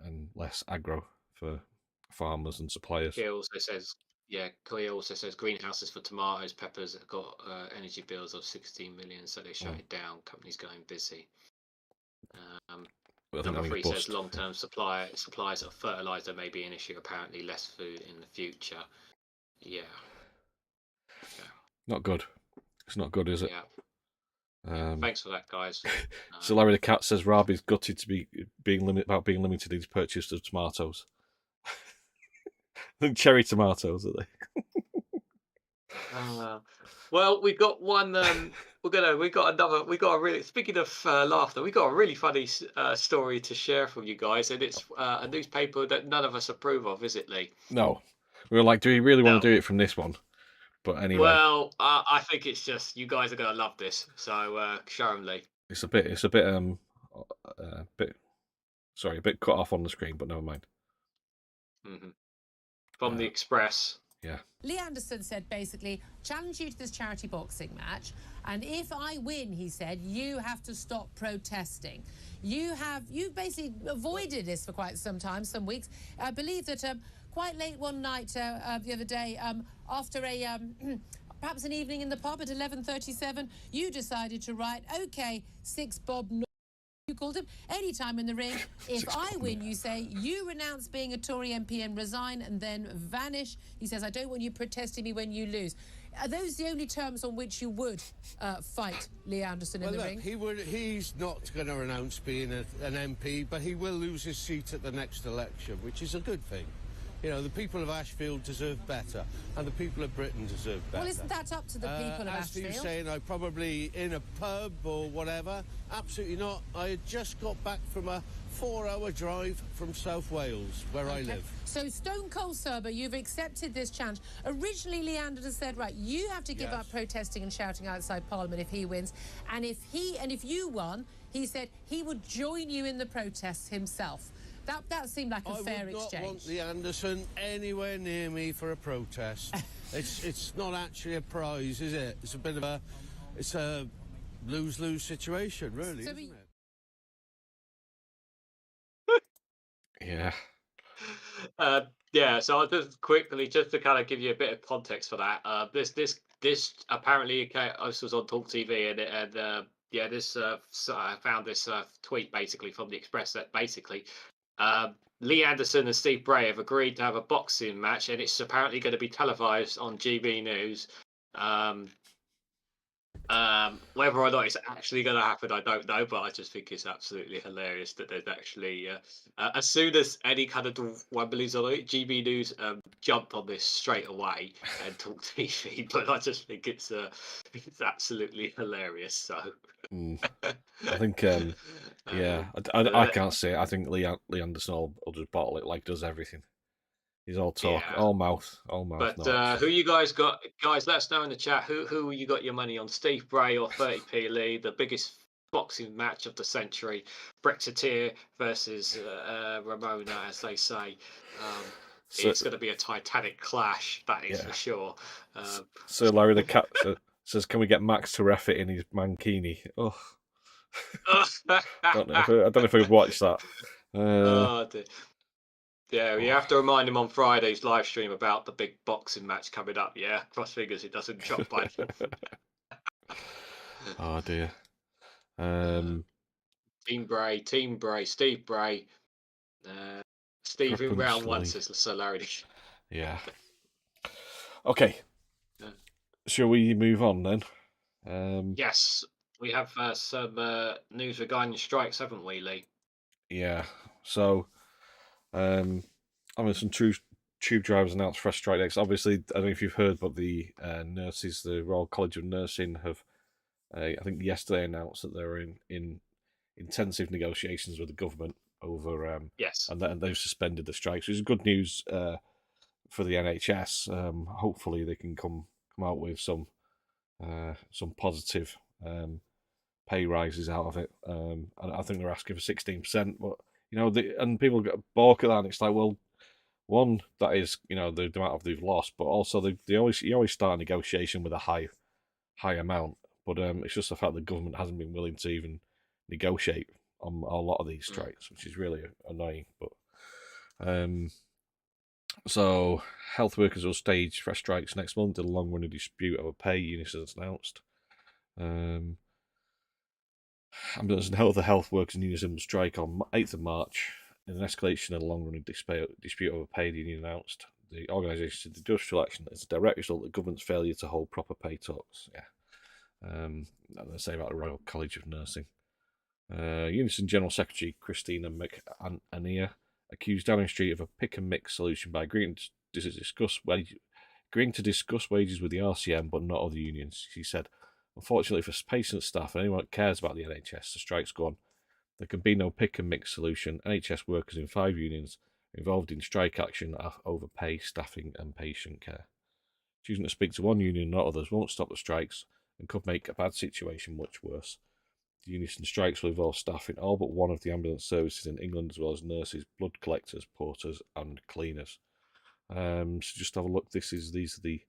and less aggro for farmers and suppliers. Clea also says greenhouses for tomatoes, peppers have got energy bills of 16 million, so they shut it down. Companies going busy. Number 3 says long-term supplies of fertilizer may be an issue. Apparently, less food in the future. Yeah. Not good. It's not good, is it? Yeah. Thanks for that, guys. So Larry the Cat says Rob is gutted to being limited in his purchase of tomatoes. Cherry tomatoes, are they? Well, we've got one. Speaking of laughter, we got a really funny story to share from you guys, and it's a newspaper that none of us approve of, is it, Lee? No, we were like, do we really want to do it from this one? But anyway, well, I think it's just you guys are gonna love this. So show them, Lee. It's a bit sorry, a bit cut off on the screen, but never mind. From the Express. Yeah. Lee Anderson said basically, challenge you to this charity boxing match, and if I win, he said, you have to stop protesting. You basically avoided this for quite some time, some weeks. I believe that quite late one night the other day, after a perhaps an evening in the pub at 11:37, you decided to write, okay, 6 Bob. You called him anytime in the ring. If I win, you say, you renounce being a Tory MP and resign and then vanish. He says, I don't want you protesting me when you lose. Are those the only terms on which you would fight Lee Anderson in the ring? He's not going to renounce being an MP, but he will lose his seat at the next election, which is a good thing. You know, the people of Ashfield deserve better, and the people of Britain deserve better. Well, isn't that up to the people of Ashfield? As you saying, I'm probably in a pub or whatever. Absolutely not. I had just got back from a 4-hour drive from South Wales, where I live. So, Stone Cold Sober, you've accepted this challenge. Originally, Lee Anderson said, right, you have to give up protesting and shouting outside Parliament if he wins. And if you won, he said he would join you in the protests himself. That seemed like a fair exchange. I would not want Lee Anderson anywhere near me for a protest. It's not actually a prize, is it? It's a bit of a lose-lose situation, really, isn't it? Yeah. So I'll just quickly, just to kind of give you a bit of context for that. This apparently, this was on Talk TV, I found this tweet basically from the Express that basically. Lee Anderson and Steve Bray have agreed to have a boxing match, and it's apparently going to be televised on GB News. Whether or not it's actually going to happen, I don't know, but I just think it's absolutely hilarious that there's actually, as soon as any kind of rumblings on it, GB News jumped on this straight away and talk TV. But I just think it's absolutely hilarious. So, I think, yeah, I can't say it. I think Lee Anderson will just bottle it like does everything. He's all talk, yeah. all mouth, But no action. who you guys got? Guys, let us know in the chat who you got your money on. Steve Bray or 30p Lee, the biggest boxing match of the century. Brexiteer versus Ramona, as they say. So, It's going to be a titanic clash, that is yeah. for sure. So Larry the Cat says, "Can we get Max to ref it in his mankini?" Oh, I don't know if I've watched that. Oh, dear. Yeah, you have to remind him on Friday's live stream about the big boxing match coming up. Yeah, cross fingers it doesn't drop by. Oh dear. Team Bray, Steve Bray, Steve in round one, says Solarity. Yeah. Okay. Shall we move on then? Yes, we have some news regarding strikes, haven't we, Lee? Yeah. So, some tube drivers announced fresh strike dates. Obviously, I don't know if you've heard, but the nurses, the Royal College of Nursing, have I think yesterday announced that they're in intensive negotiations with the government over yes, and they've suspended the strikes, which is good news for the NHS. Hopefully, they can come out with some positive pay rises out of it. And I think they're asking for 16%, but and people get balk at that. And it's like, well, one, that is the amount of they've lost, but also you always start a negotiation with a high amount. But it's just the fact the government hasn't been willing to even negotiate on a lot of these strikes, which is really annoying. But so health workers will stage fresh strikes next month in a long-running dispute over pay. Unison has announced. Ambulance and other health workers in unison will strike on 8th of March in an escalation of a long-running dispute over pay. The union announced. The organisation said the industrial action is a direct result of the government's failure to hold proper pay talks. Yeah. They say about the Royal College of Nursing. Unison General Secretary Christina McAnea accused Downing Street of a pick and mix solution by agreeing to discuss wages with the RCM but not other unions. She said, "Unfortunately for patients, staff, and anyone that cares about the NHS, the strike's gone. There can be no pick and mix solution. NHS workers in 5 unions involved in strike action over pay, staffing, and patient care. Choosing to speak to one union and not others won't stop the strikes and could make a bad situation much worse. The unison strikes will involve staff in all but one of the ambulance services in England, as well as nurses, blood collectors, porters, and cleaners." So just have a look. These are the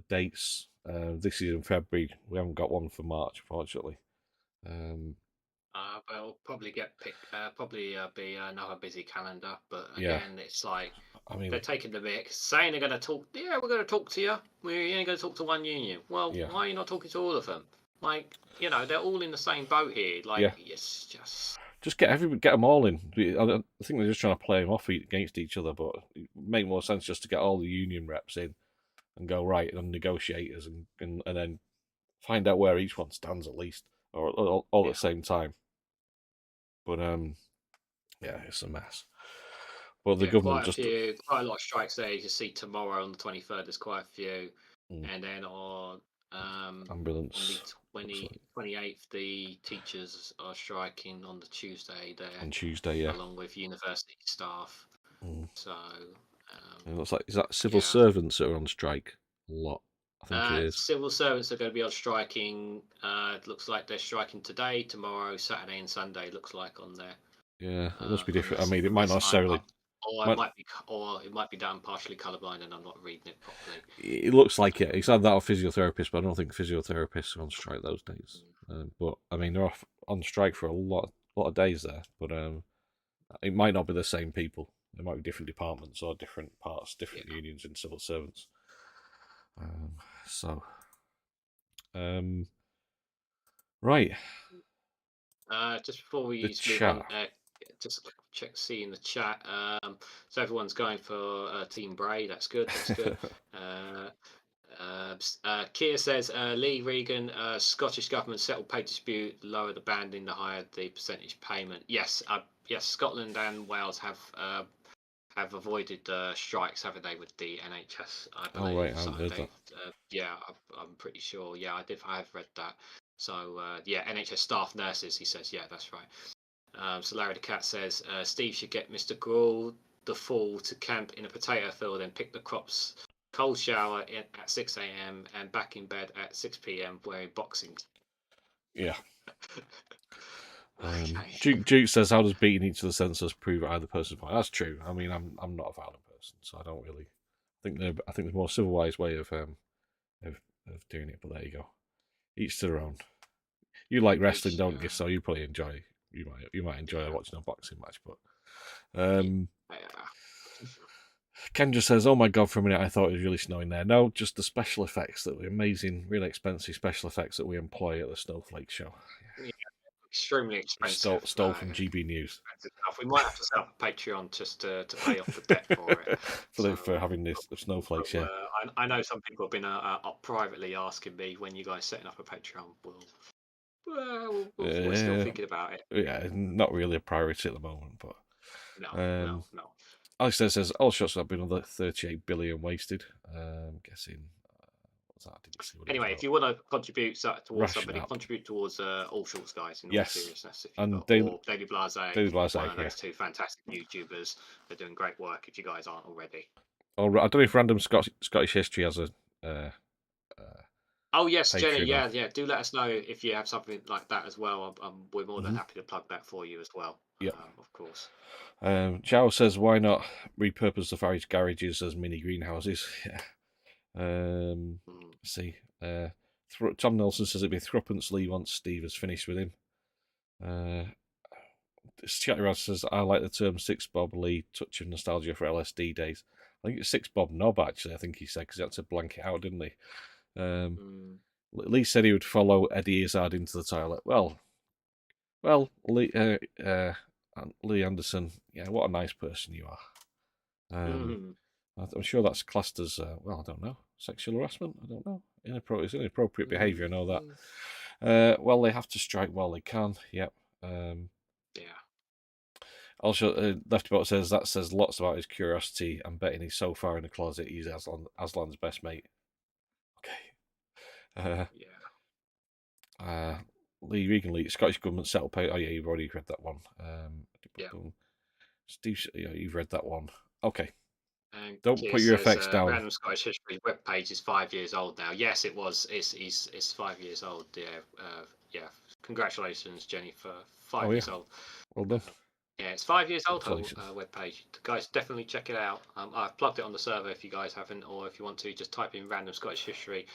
dates. This is in February. We haven't got one for March, unfortunately. We'll probably be another busy calendar, but again, it's like they're taking the mic, saying they're going to talk. Yeah, we're going to talk to you. We're only going to talk to one union. Well, why are you not talking to all of them? Like, they're all in the same boat here. Like, it's just get them all in. I think they're just trying to play them off against each other, but it would make more sense just to get all the union reps in and go right and negotiators and then find out where each one stands at least, or all at the same time. But it's a mess. But the government quite a lot of strikes there. You can see tomorrow on the 23rd, there's quite a few, and then on ambulance on the 28th, the teachers are striking on the Tuesday there. On Tuesday, along with university staff. So it looks like, is that civil servants that are on strike a lot? I think it is. Civil servants are going to be on striking. It looks like they're striking today, tomorrow, Saturday, and Sunday. Looks like on there. Yeah, it must be different. I mean, it might not necessarily. It might be done partially colourblind, and I'm not reading it properly. It looks like it. It's either that or physiotherapists, but I don't think physiotherapists are on strike those days. But I mean, they're on strike for a lot of days there. But it might not be the same people. There might be different departments or different parts, different unions in civil servants. Right. Just before we move on, just see in the chat. So everyone's going for Team Bray. That's good. That's good. Keir says Lee Regan, Scottish government settled pay dispute, lower the banding, the higher the percentage payment. Yes, yes, Scotland and Wales have avoided strikes, haven't they, with the NHS? I believe. Oh right, I haven't heard that. Yeah, I'm pretty sure. Yeah, I have read that. So yeah, NHS staff nurses. He says, yeah, that's right. So Larry the Cat says Steve should get Mr. Gruel the Fool to camp in a potato field and pick the crops. Cold shower at 6 a.m. and back in bed at 6 p.m. wearing boxing. Yeah. Okay. Duke says, "How does beating each of the sensors prove either person's point?" That's true. I mean, I'm not a violent person, so I don't really think I think there's a more civilized way of doing it. But there you go. Each to their own. You like wrestling, don't you? So you probably enjoy. You might enjoy watching a boxing match, but Ken just says, "Oh my god, for a minute I thought it was really snowing there." No, just the special effects that were amazing, really expensive special effects that we employ at the Snowflake Show. Yeah, extremely expensive. Stole from GB News. We might have to set up a Patreon just to pay off the debt for it. for having this Snowflake Show. I know some people have been privately asking me when you guys setting up a Patreon. We're still thinking about it. Yeah, not really a priority at the moment, but no. Alex says all shots have been another 38 billion wasted. Guessing what's that? I didn't see what anyway, if you want to contribute towards somebody, contribute towards All Shorts guys. In all seriousness, and or David Blase, yeah. those two fantastic YouTubers. They're doing great work. If you guys aren't already. I don't know if Random Scottish History has a. Oh yes, Patreon. Jenny. Yeah. Do let us know if you have something like that as well. We're more than happy to plug that for you as well. Yeah, of course. Zhao says, "Why not repurpose the Farage garages as mini greenhouses?" Yeah. Let's see. Tom Nelson says it'd be threepence Lee once Steve has finished with him. Scatterad says, "I like the term Six Bob Lee, touch of nostalgia for LSD days." I think it's Six Bob Knob, actually, I think he said, because he had to blank it out, didn't he? Lee said he would follow Eddie Izzard into the toilet. Well, Lee Anderson, yeah, what a nice person you are. I'm sure that's classed as, I don't know, sexual harassment? I don't know. It's inappropriate behaviour, I know that. Well, they have to strike while they can, yep. Also, Leftybot says, that says lots about his curiosity. I'm betting he's so far in the closet he's Aslan's best mate. Okay. Lee Regan, Scottish government settled pay. Oh yeah, you've already read that one. Steve, you've read that one. Okay. Don't put your effects down. Random Scottish History webpage is 5 years old now. Yes, it was. It's 5 years old. Yeah. Congratulations, Jenny, for 5 years old. Well done. Yeah, it's 5 years old webpage. Guys, definitely check it out. I've plugged it on the server if you guys haven't, or if you want to, just type in Random Scottish History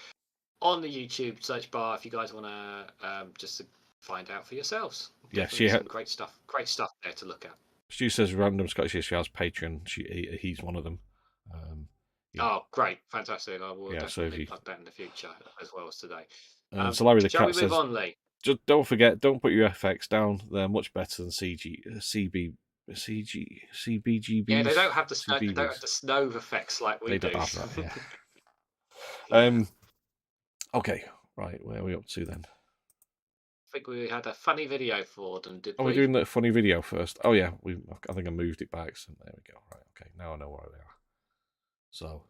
on the YouTube search bar if you guys want to just to find out for yourselves. Yeah, some great stuff there to look at. Stu says Random Scottish History has Patreon. He's one of them. Oh, great, fantastic! I will definitely plug that in the future as well as today. So Larry the Shall Cat we move says, on, Lee? Just don't forget, don't put your FX down. They're much better than CBGBs. Yeah, they don't have the snow effects like we do. They don't have that. Yeah. Okay, right. Where are we up to then? I think we had a funny video for them. Are we doing the funny video first? Oh yeah, I think I moved it back. So there we go. Right. Okay. Now I know where they are. So,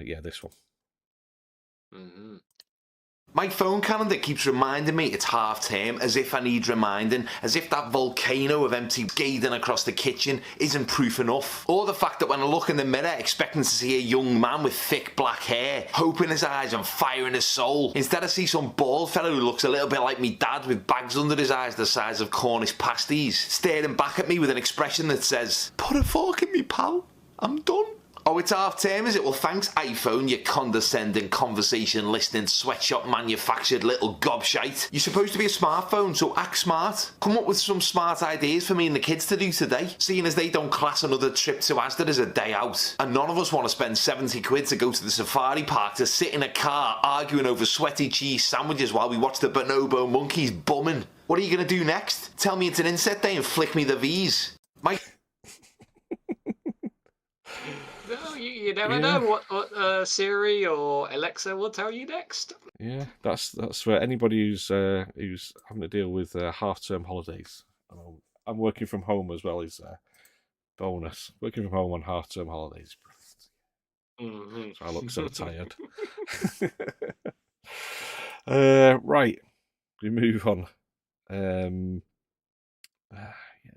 yeah, this one. My phone calendar keeps reminding me it's half term, as if I need reminding, as if that volcano of empty gading across the kitchen isn't proof enough. Or the fact that when I look in the mirror expecting to see a young man with thick black hair, hope in his eyes and fire in his soul, instead I see some bald fellow who looks a little bit like me dad with bags under his eyes the size of Cornish pasties, staring back at me with an expression that says, "Put a fork in me, pal, I'm done." Oh, it's half term, is it? Well, thanks, iPhone, you condescending, conversation-listening, sweatshop-manufactured little gobshite. You're supposed to be a smartphone, so act smart. Come up with some smart ideas for me and the kids to do today, seeing as they don't class another trip to Asda as a day out. And none of us want to spend 70 quid to go to the safari park to sit in a car arguing over sweaty cheese sandwiches while we watch the bonobo monkeys bumming. What are you going to do next? Tell me it's an inset day and flick me the V's. know. You never Yeah. know what Siri or Alexa will tell you next. Yeah, that's for anybody who's having to deal with half-term holidays. I'm working from home as well as bonus. Working from home on half-term holidays. Mm-hmm. So I look so tired. Right, we move on. Yeah,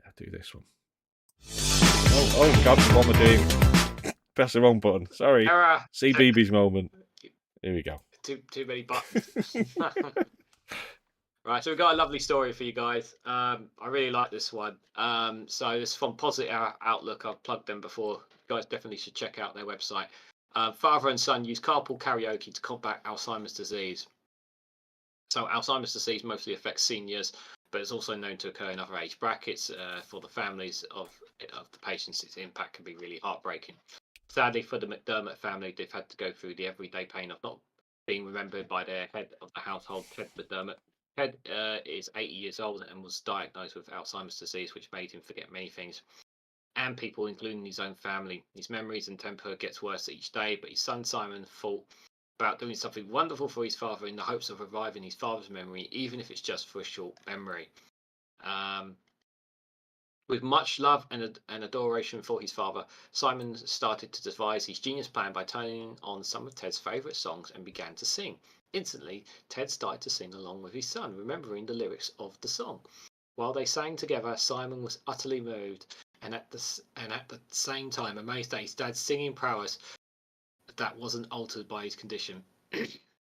I'll do this one. Oh God, what am I doing? Press the wrong button. Sorry. Error. CBBS moment. Here we go. Too many buttons. Right, so we've got a lovely story for you guys. I really like this one. So this is from Positive Outlook. I've plugged them before. You guys definitely should check out their website. Father and son use carpool karaoke to combat Alzheimer's disease. So Alzheimer's disease mostly affects seniors, but it's also known to occur in other age brackets. For the families of the patients, its impact can be really heartbreaking. Sadly, for the McDermott family, they've had to go through the everyday pain of not being remembered by their head of the household, Ted McDermott. Ted is 80 years old and was diagnosed with Alzheimer's disease, which made him forget many things and people, including his own family. His memories and temper gets worse each day, but his son Simon thought about doing something wonderful for his father in the hopes of reviving his father's memory, even if it's just for a short memory. With much love and adoration for his father, Simon started to devise his genius plan by turning on some of Ted's favourite songs and began to sing. Instantly, Ted started to sing along with his son, remembering the lyrics of the song. While they sang together, Simon was utterly moved and at the same time amazed at his dad's singing prowess that wasn't altered by his condition.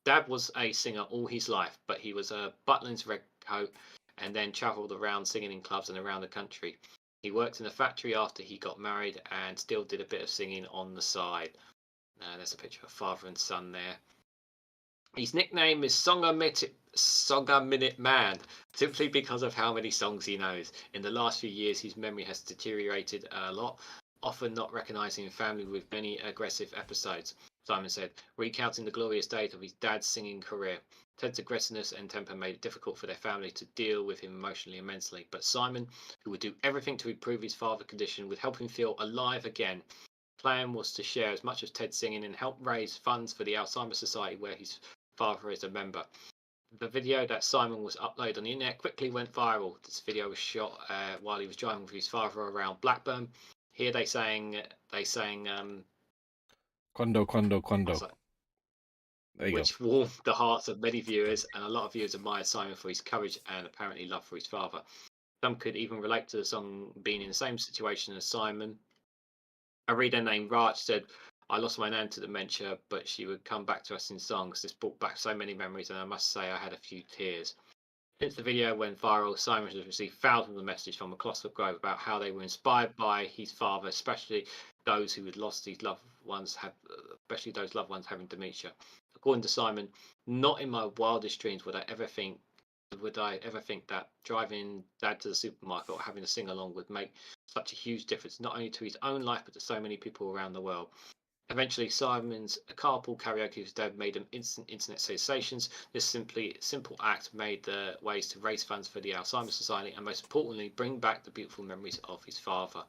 Dad was a singer all his life, but he was a Butlins redcoat and then travelled around singing in clubs and around the country. He worked in a factory after he got married and still did a bit of singing on the side. There's a picture of father and son there. His nickname is Songa Minute Man, simply because of how many songs he knows. In the last few years, his memory has deteriorated a lot, often not recognising family with many aggressive episodes, Simon said, recounting the glorious days of his dad's singing career. Ted's aggressiveness and temper made it difficult for their family to deal with him emotionally and mentally, but Simon, who would do everything to improve his father's condition, would help him feel alive again. The plan was to share as much of Ted's singing and help raise funds for the Alzheimer's Society, where his father is a member. The video that Simon was uploaded on the internet quickly went viral. This video was shot while he was driving with his father around Blackburn. Here they sang Quando. Which warmed the hearts of many viewers, and a lot of viewers admired Simon for his courage and apparently love for his father. Some could even relate to the song being in the same situation as Simon. A reader named Rach said, I lost my nan to dementia, but she would come back to us in songs. This brought back so many memories, and I must say I had a few tears. Since the video went viral, Simon has received thousands of messages from across the globe about how they were inspired by his father, especially those who had lost his loved ones, especially those loved ones having dementia. According to Simon, not in my wildest dreams would I ever think that driving Dad to the supermarket or having a sing along would make such a huge difference, not only to his own life but to so many people around the world. Eventually, Simon's carpool karaoke with Dad made them instant internet sensations. This simple act made the ways to raise funds for the Alzheimer's Society and, most importantly, bring back the beautiful memories of his father.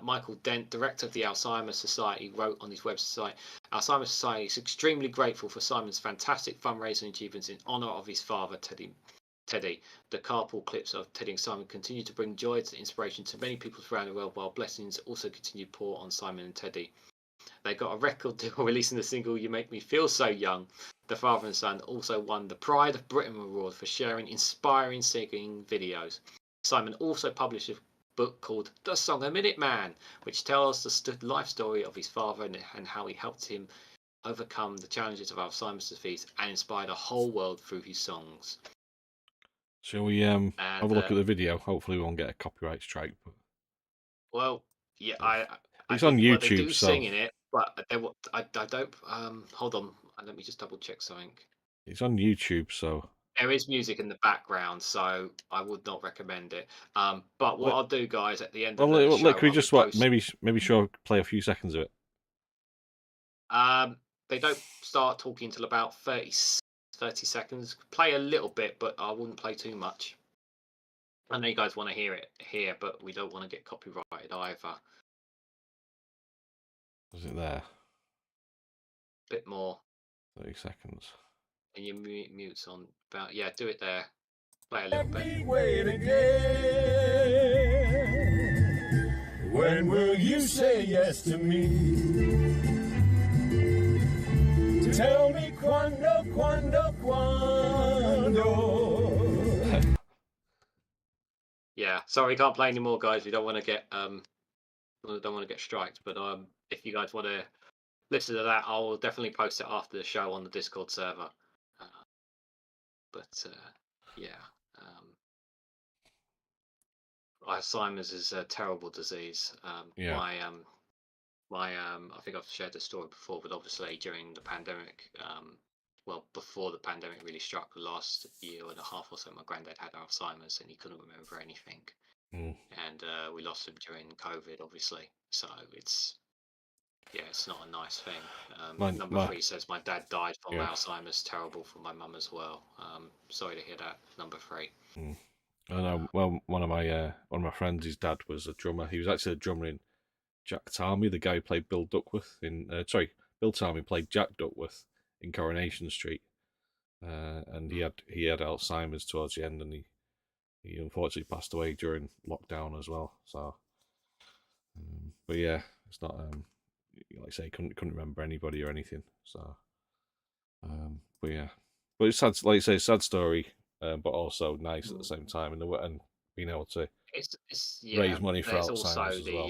Michael Dent, director of the Alzheimer's Society, wrote on his website, Alzheimer's Society is extremely grateful for Simon's fantastic fundraising achievements in honour of his father, Teddy. The carpool clips of Teddy and Simon continue to bring joy and inspiration to many people around the world, while blessings also continue to pour on Simon and Teddy. They got a record deal releasing the single You Make Me Feel So Young. The father and son also won the Pride of Britain Award for sharing inspiring singing videos. Simon also published a book called The Song a Minute Man, which tells the life story of his father and how he helped him overcome the challenges of Alzheimer's disease and inspire the whole world through his songs. Shall we have a look at the video? Hopefully we won't get a copyright strike. But... Well, yeah, it's on YouTube, they do so... sing in it, but I don't. Hold on, let me just double check something. It's on YouTube, so... There is music in the background, so I would not recommend it. But what I'll do, guys, at the end of the show... Can we just maybe play a few seconds of it? They don't start talking until about 30 seconds. Play a little bit, but I wouldn't play too much. I know you guys want to hear it here, but we don't want to get copyrighted either. Is it there? Bit more. 30 seconds. And your mute's on. About yeah, do it there. Play a little bit. Wait again. When will you say yes to me? Tell me quando. Yeah, sorry, we can't play anymore, guys. We don't want to get striked. But if you guys want to listen to that, I'll definitely post it after the show on the Discord server. Yeah, Alzheimer's is a terrible disease. Yeah. I think I've shared this story before, but obviously during the pandemic, well, before the pandemic really struck, the last year and a half or so, my granddad had Alzheimer's and he couldn't remember anything. And we lost him during COVID, obviously. So it's not a nice thing. Number 3 says my dad died from Alzheimer's. Terrible for my mum as well. Sorry to hear that. Number 3. I know. Well, one of my friends, his dad was a drummer. He was actually a drummer in Jack Tarmy, the guy who played Bill Duckworth in. Bill Tarmy played Jack Duckworth in Coronation Street, and he had Alzheimer's towards the end, and he unfortunately passed away during lockdown as well. So, but yeah, it's not like I say, couldn't remember anybody or anything. So, but yeah, but it's sad. Like I say, sad story, but also nice at the same time, and being able to raise money for Alzheimer's as well.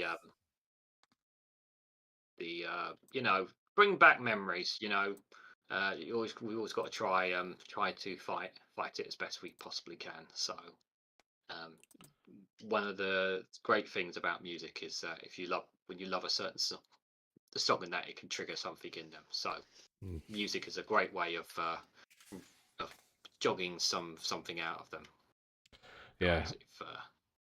Bring back memories. We always got to try to fight it as best we possibly can. So one of the great things about music is that when you love a certain song, the song in that, it can trigger something in them. So music is a great way of jogging something out of them. Yeah.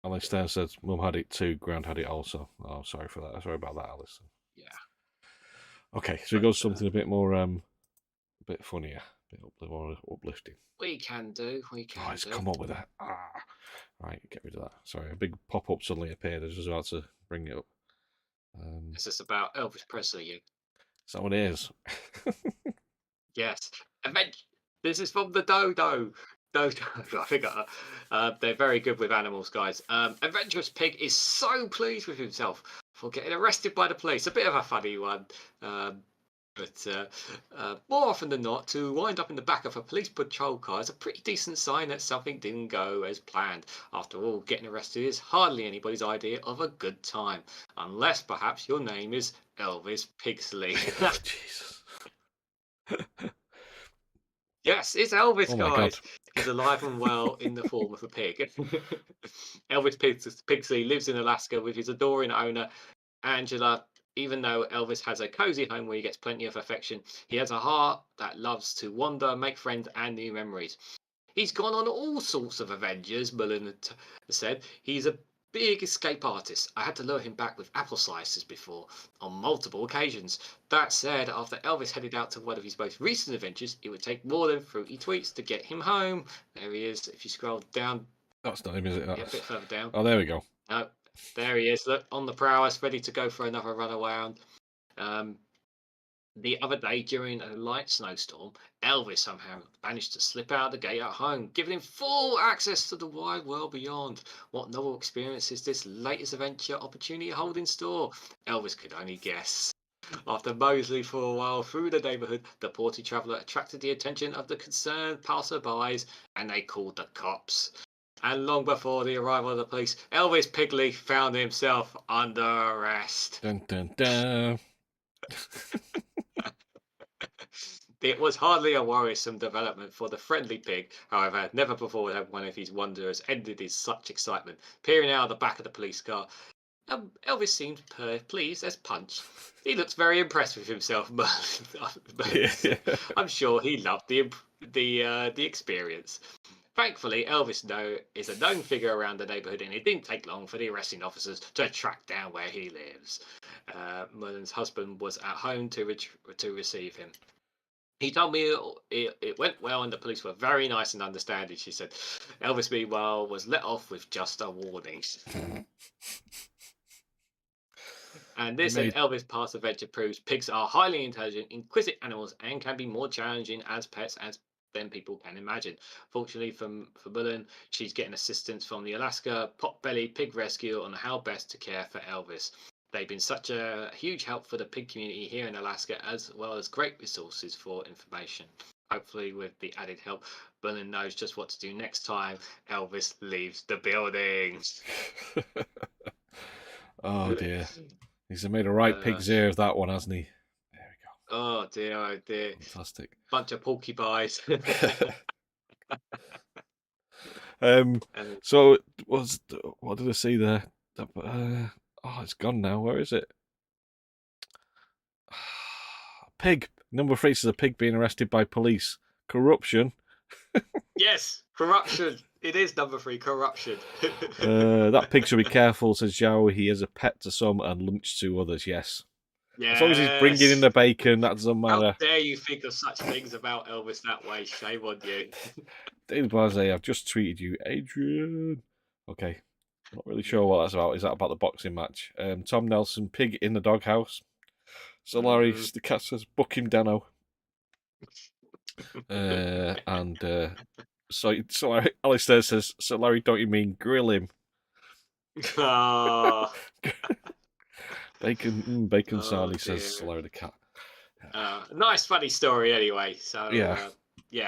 Alice Stern says, "Mum had it too. Grand had it also." Oh, sorry for that. Sorry about that, Alice. Yeah. Okay, so we go something a bit more, a bit funnier, a bit more uplifting. We can do. Let's come up with that. Right, get rid of that. Sorry, a big pop-up suddenly appeared. I was just about to bring it up. Is this about Elvis Presley? Is that what it is? Yes. This is from the Dodo. I think they're very good with animals, guys. Adventurous Pig is so pleased with himself for getting arrested by the police. A bit of a funny one. But more often than not, to wind up in the back of a police patrol car is a pretty decent sign that something didn't go as planned. After all, getting arrested is hardly anybody's idea of a good time. Unless perhaps your name is Elvis Pigsley. Jesus. Yes, it's Elvis, oh guys. He's alive and well in the form of a pig. Elvis Pigsley lives in Alaska with his adoring owner, Angela. Even though Elvis has a cozy home where he gets plenty of affection, he has a heart that loves to wander, make friends, and new memories. He's gone on all sorts of adventures, Mullen said. He's a big escape artist. I had to lure him back with apple slices before, on multiple occasions. That said, after Elvis headed out to one of his most recent adventures, it would take more than fruity tweets to get him home. There he is. If you scroll down. That's not him, is it? Yeah, a bit further down. Oh, there we go. No, there he is. Look, on the prowess, ready to go for another run around. The other day, during a light snowstorm, Elvis somehow managed to slip out the gate at home, giving him full access to the wide world beyond. What novel experience is this latest adventure opportunity hold in store? Elvis could only guess. After moseying for a while through the neighbourhood, the porty traveller attracted the attention of the concerned passersby, and they called the cops. And long before the arrival of the police, Elvis Pigsley found himself under arrest. Dun, dun, dun. It was hardly a worrisome development for the friendly pig. However, never before had one of his wanderers ended in such excitement. Peering out of the back of the police car, Elvis seemed pleased as punch. He looks very impressed with himself, but I'm sure he loved the experience. Thankfully, Elvis is a known figure around the neighbourhood, and it didn't take long for the arresting officers to track down where he lives. Mullen's husband was at home to receive him. He told me it went well and the police were very nice and understanding, she said. Elvis, meanwhile, was let off with just a warning. And this and Elvis Past Adventure proves pigs are highly intelligent, inquisitive animals and can be more challenging as pets than people can imagine. Fortunately for Mullen, she's getting assistance from the Alaska Potbelly Pig Rescue on how best to care for Elvis. They've been such a huge help for the pig community here in Alaska, as well as great resources for information. Hopefully, with the added help, Mullen knows just what to do next time Elvis leaves the building. Oh dear. He's made a right pig's ear of that one, hasn't he? There we go. Oh dear, oh dear. Fantastic. Bunch of porcupines. So what did I see there? Oh, it's gone now. Where is it? Pig. Number 3 says a pig being arrested by police. Corruption. Yes, corruption. It is number 3, corruption. That pig should be careful, says Zhao. He is a pet to some and lunch to others. Yes. As long as he's bringing in the bacon, that doesn't matter. How dare you think of such things about Elvis that way? Shame on you. David Blase, I've just tweeted you, Adrian. Okay. Not really sure what that's about. Is that about the boxing match? Tom Nelson, pig in the doghouse. So Larry, the cat says, book him, Dano. So Alistair says, so Larry, don't you mean grill him? Bacon Sarnie says, Larry the cat. Nice funny story anyway. So yeah.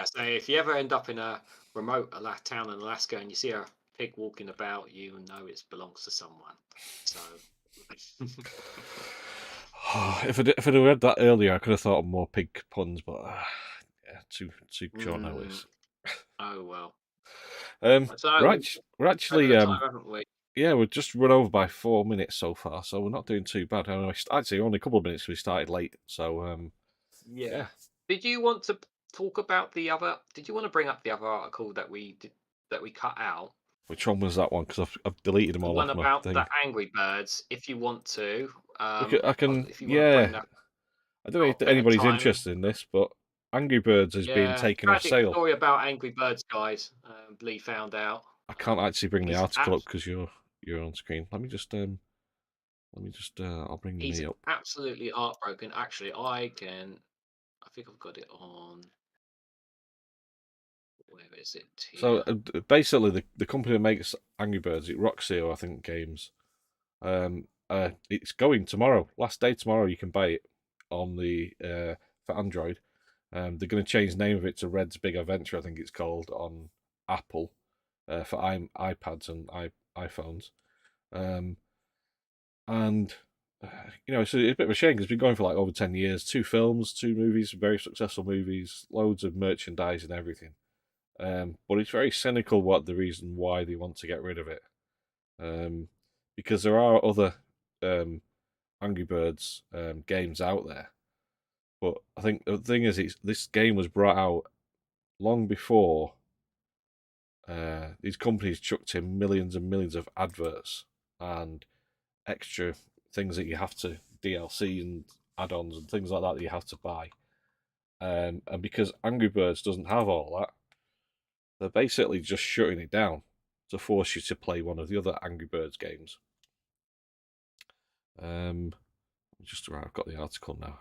So if you ever end up in a remote town in Alaska and you see a pig walking about, you know it belongs to someone. So if I'd read that earlier, I could have thought of more pig puns, but yeah, too short notice. Oh well. So we're actually yeah, we're just run over by 4 minutes so far, so we're not doing too bad. Actually, only a couple of minutes. We started late, so yeah. Did you want to talk about the other? Did you want to bring up the other article that we cut out? Which one was that one? Because I've deleted them all. One about the Angry Birds. If you want to, I can. If you want to bring that I don't know if anybody's interested in this, but Angry Birds has been taken off sale. Story about Angry Birds, guys. Lee found out. I can't actually bring the article up because you're on screen. Let me just I'll bring me up. Absolutely heartbroken. Actually, I think I've got it on. Where is it? Here. So basically, the company that makes Angry Birds, Roxio, I think, games. It's going tomorrow. Last day tomorrow. You can buy it on the for Android. They're going to change the name of it to Red's Big Adventure. I think it's called on Apple for iPads and iPhones. It's a bit of a shame because it's been going for like over 10 years. 2 films, 2 movies, very successful movies, loads of merchandise and everything. But it's very cynical what the reason why they want to get rid of it. Because there are other Angry Birds games out there. But I think the thing is, this game was brought out long before these companies chucked in millions and millions of adverts and extra things that you have to, DLC and add-ons and things like that you have to buy. And because Angry Birds doesn't have all that, they're basically just shutting it down to force you to play one of the other Angry Birds games. I've got the article now.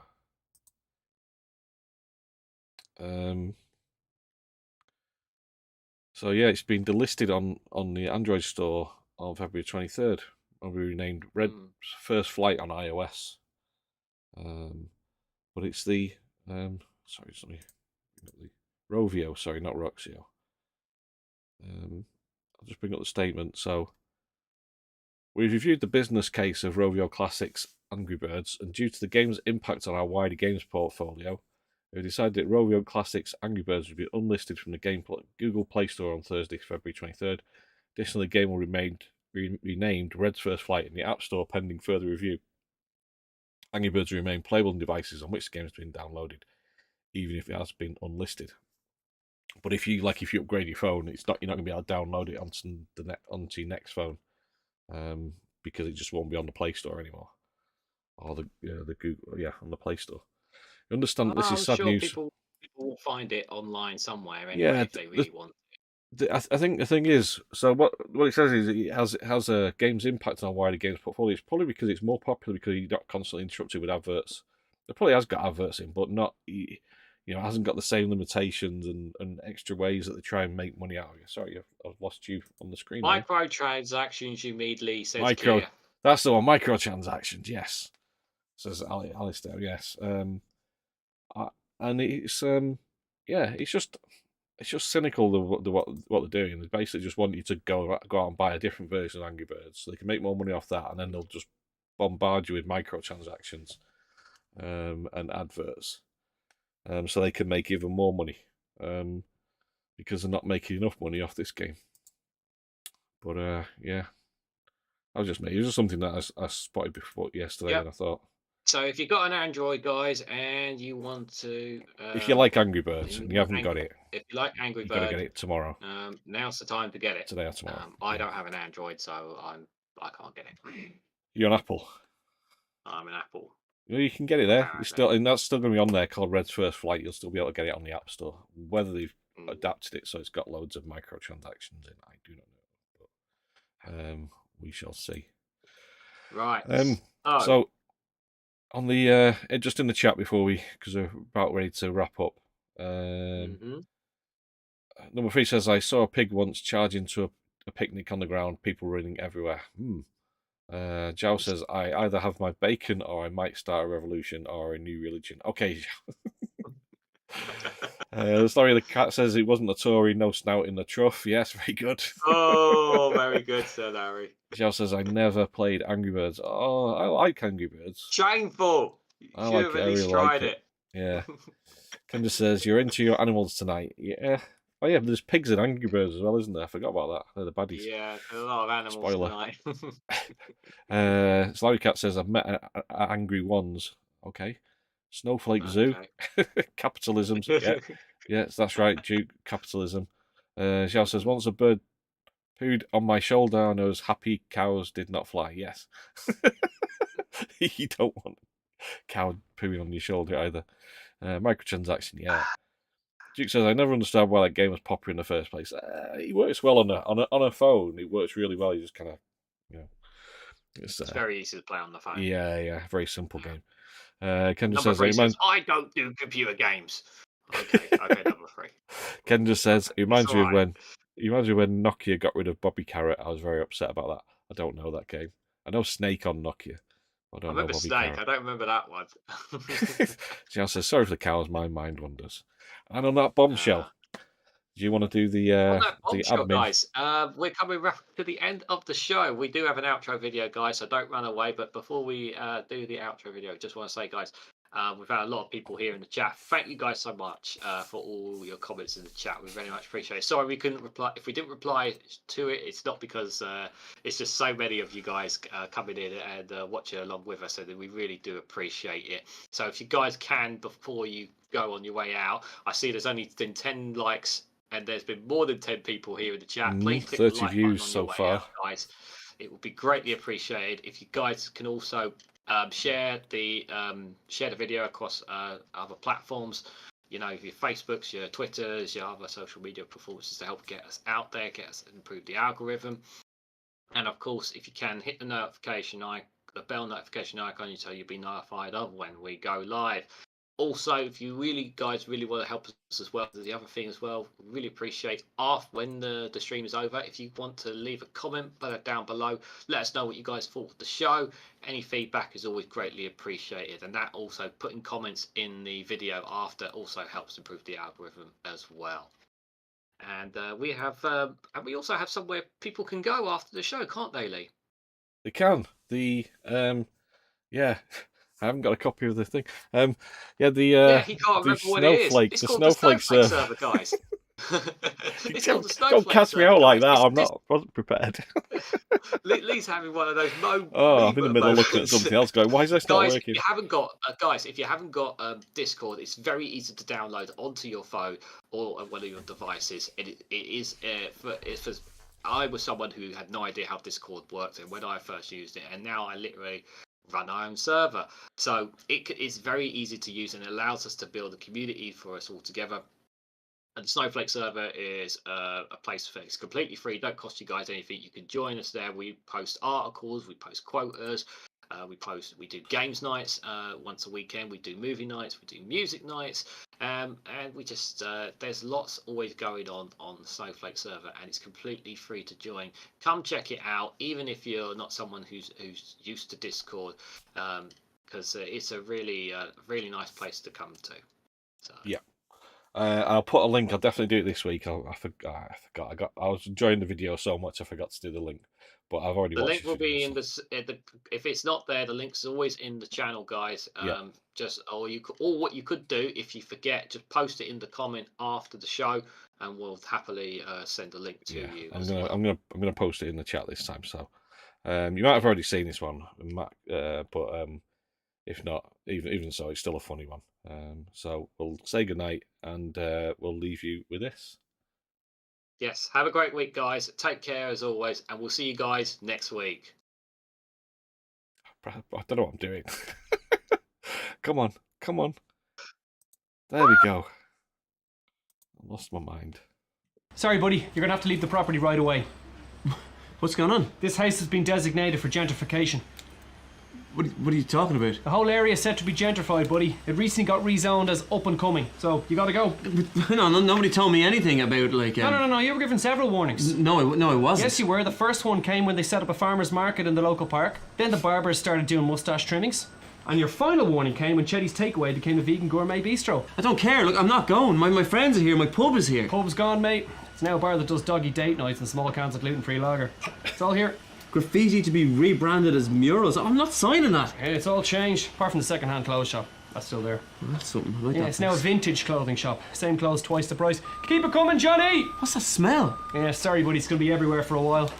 So yeah, it's been delisted on the Android store on February 23rd. Will be renamed Red's First Flight on iOS. But it's the Rovio, sorry, not Roxio. I'll just bring up the statement. So we've reviewed the business case of Rovio Classics Angry Birds, and due to the game's impact on our wider games portfolio, we decided that Rovio Classics Angry Birds would be unlisted from the Google Play Store on Thursday, February 23rd. Additionally, the game will remain renamed Red's First Flight in the App Store pending further review. Angry Birds will remain playable on devices on which the game has been downloaded, even if it has been unlisted. But if you upgrade your phone, you're not going to be able to download it onto your next phone, because it just won't be on the Play Store anymore, or the Google on the Play Store. You understand that this is sad news. People will find it online somewhere anyway if they really want it. I think the thing is, so what it says is it has a game's impact on wider games portfolio. It's probably because it's more popular because you're not constantly interrupted with adverts. It probably has got adverts in, but not, you know, it hasn't got the same limitations and extra ways that they try and make money out of you. Sorry, I've lost you on the screen. Microtransactions, you immediately says Micro, Kia. that's the one. Microtransactions, yes. Says Alistair, yes. And it's yeah, it's just cynical what they're doing. They basically just want you to go out and buy a different version of Angry Birds so they can make more money off that, and then they'll just bombard you with microtransactions and adverts, so they can make even more money, because they're not making enough money off this game. But yeah, it was just something that I spotted before yesterday, and I thought. So if you've got an Android, guys, and you want to, if you like Angry Birds and you haven't got it, if you like Angry you Birds, got to get it tomorrow. Now's the time to get it. Today or tomorrow. I don't have an Android, so I can't get it. You're on Apple. I'm an Apple. Well, you can get it there. It's still, and that's still going to be on there called Red's First Flight. You'll still be able to get it on the App Store. Whether they've adapted it so it's got loads of microtransactions in, I do not know. But we shall see. Right. So on the just in the chat before because we're about ready to wrap up. Number 3 says, I saw a pig once charge into a picnic on the ground, people running everywhere. Jow says, I either have my bacon or I might start a revolution or a new religion. Okay. The story of the cat says it wasn't a Tory, no snout in the trough. Yes, very good. Oh, very good, Sir Larry. Jow says, I never played Angry Birds. Oh, I like Angry Birds. Shameful. I like it. I really like it. Yeah. Kendra says, you're into your animals tonight. Yeah. Oh yeah, there's pigs in Angry Birds as well, isn't there? I forgot about that. They're the baddies. Yeah, a lot of animals Spoiler. tonight. Slary Cat says, I've met angry ones. Okay. Snowflake Zoo. Capitalism. Yeah. Yes, that's right, Duke. Capitalism. Xiao says, once a bird pooed on my shoulder and I was happy cows did not fly. Yes. You don't want cow pooing on your shoulder either. Microtransaction, yeah. Duke says, I never understand why that game was popular in the first place. It works well on a phone. It works really well. You just kind of, you know. It's very easy to play on the phone. Yeah. Very simple game. Kendra says, I don't do computer games. Okay, number 3. Kendra says, it reminds me of when Nokia got rid of Bobby Carrot. I was very upset about that. I don't know that game. I know Snake on Nokia. I remember Snake. Carrot. I don't remember that one. She says, sorry for the cows, my mind wanders. And on that bombshell, do you want to do the admin? Guys, we're coming to the end of the show. We do have an outro video, guys, so don't run away. But before we do the outro video, just want to say, guys, we've had a lot of people here in the chat. Thank you guys so much for all your comments in the chat. We very much appreciate it. Sorry we couldn't reply. If we didn't reply to it, it's not because it's just so many of you guys coming in and watching along with us, and we really do appreciate it. So if you guys can, before you go on your way out, I see there's only been 10 likes. And there's been more than 10 people here in the chat. Please click 30 the like views button on so your way far. out, guys. It would be greatly appreciated if you guys can also share the video across other platforms. You know, your Facebooks, your Twitters, your other social media performances to help get us out there, get us improve the algorithm. And of course, if you can hit the the bell notification icon, so you'll be notified of when we go live. Also, if you guys really want to help us as well, the other thing as well, really appreciate when the stream is over, if you want to leave a comment down below, let us know what you guys thought of the show. Any feedback is always greatly appreciated, and that also putting comments in the video after also helps improve the algorithm as well. And we also have somewhere people can go after the show, can't they, Lee? They can. I haven't got a copy of the thing. He can't remember what it is. It's the called Snowflake server, guys. It's called the Snowflake Don't catch me out like that. I wasn't prepared. Lee's having one of those I'm in the middle looking at something else going, why is this not working? If you haven't got Discord, it's very easy to download onto your phone or on one of your devices. I was someone who had no idea how Discord worked and when I first used it, and now I literally run our own server. So it's very easy to use and it allows us to build a community for us all together. And the Snowflake server is a place for it's completely free, don't cost you guys anything. You can join us there. We post articles, we post quotas, we do games nights once a weekend, we do movie nights, we do music nights, and we just there's lots always going on the Snowflake server, and it's completely free to join. Come check it out, even if you're not someone who's used to Discord, because it's a really nice place to come to. So. Yeah. I'll put a link. I'll definitely do it this week. I forgot. I was enjoying the video so much I forgot to do the link. But I've already. The watched link will be in the. If it's not there, the link's always in the channel, guys. What you could do if you forget, just post it in the comment after the show, and we'll happily send a link to you. I'm gonna post it in the chat this time. So, you might have already seen this one, Matt, but if not, even so, it's still a funny one. So we'll say goodnight, and we'll leave you with this. Yes, have a great week, guys. Take care as always, and we'll see you guys next week. I don't know what I'm doing. Come on. There we go. I lost my mind. Sorry, buddy. You're going to have to leave the property right away. What's going on? This house has been designated for gentrification. What are you talking about? The whole area is set to be gentrified, buddy. It recently got rezoned as up and coming, so you gotta go. No, nobody told me anything about, like... No, you were given several warnings. No, I wasn't. Yes, you were. The first one came when they set up a farmer's market in the local park. Then the barbers started doing moustache trimmings. And your final warning came when Chetty's Takeaway became a vegan gourmet bistro. I don't care. Look, I'm not going. My friends are here. My pub is here. Pub's gone, mate. It's now a bar that does doggy date nights and small cans of gluten-free lager. It's all here. Graffiti to be rebranded as murals. I'm not signing that. Yeah, it's all changed, apart from the second-hand clothes shop. That's still there. Well, that's something. I like yeah, that it's place. now a vintage clothing shop. Same clothes, twice the price. Keep it coming, Johnny! What's that smell? Yeah, sorry, buddy. It's going to be everywhere for a while.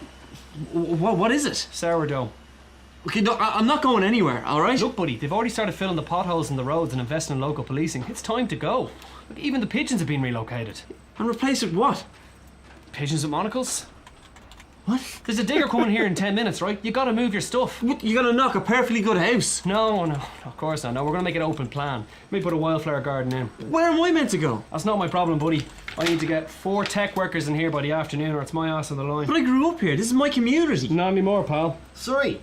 What is it? Sourdough. Okay, no, I'm not going anywhere, all right? Look, buddy, they've already started filling the potholes in the roads and investing in local policing. It's time to go. Look, even the pigeons have been relocated. And replaced with what? Pigeons with monocles? What? There's a digger coming here in 10 minutes, right? You gotta move your stuff. What, you gotta knock a perfectly good house? No, of course not. No, we're gonna make it open plan. Maybe put a wildflower garden in. Where am I meant to go? That's not my problem, buddy. I need to get 4 tech workers in here by the afternoon or it's my ass on the line. But I grew up here. This is my community. Not anymore, pal. Sorry,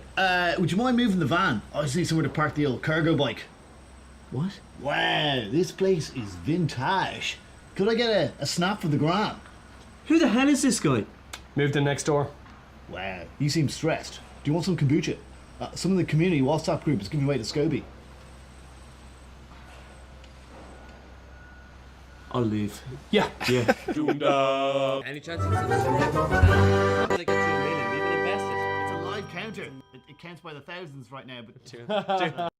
would you mind moving the van? I just need somewhere to park the old cargo bike. What? Wow, this place is vintage. Could I get a snap for the gram? Who the hell is this guy? Moved in next door. Wow, you seem stressed. Do you want some kombucha? Some of the community WhatsApp group is giving away to Scobie. I'll leave. Yeah. Yeah. Any chance you can subscribe? They get 2 million. We've invested. It's a live counter. It counts by the thousands right now, but...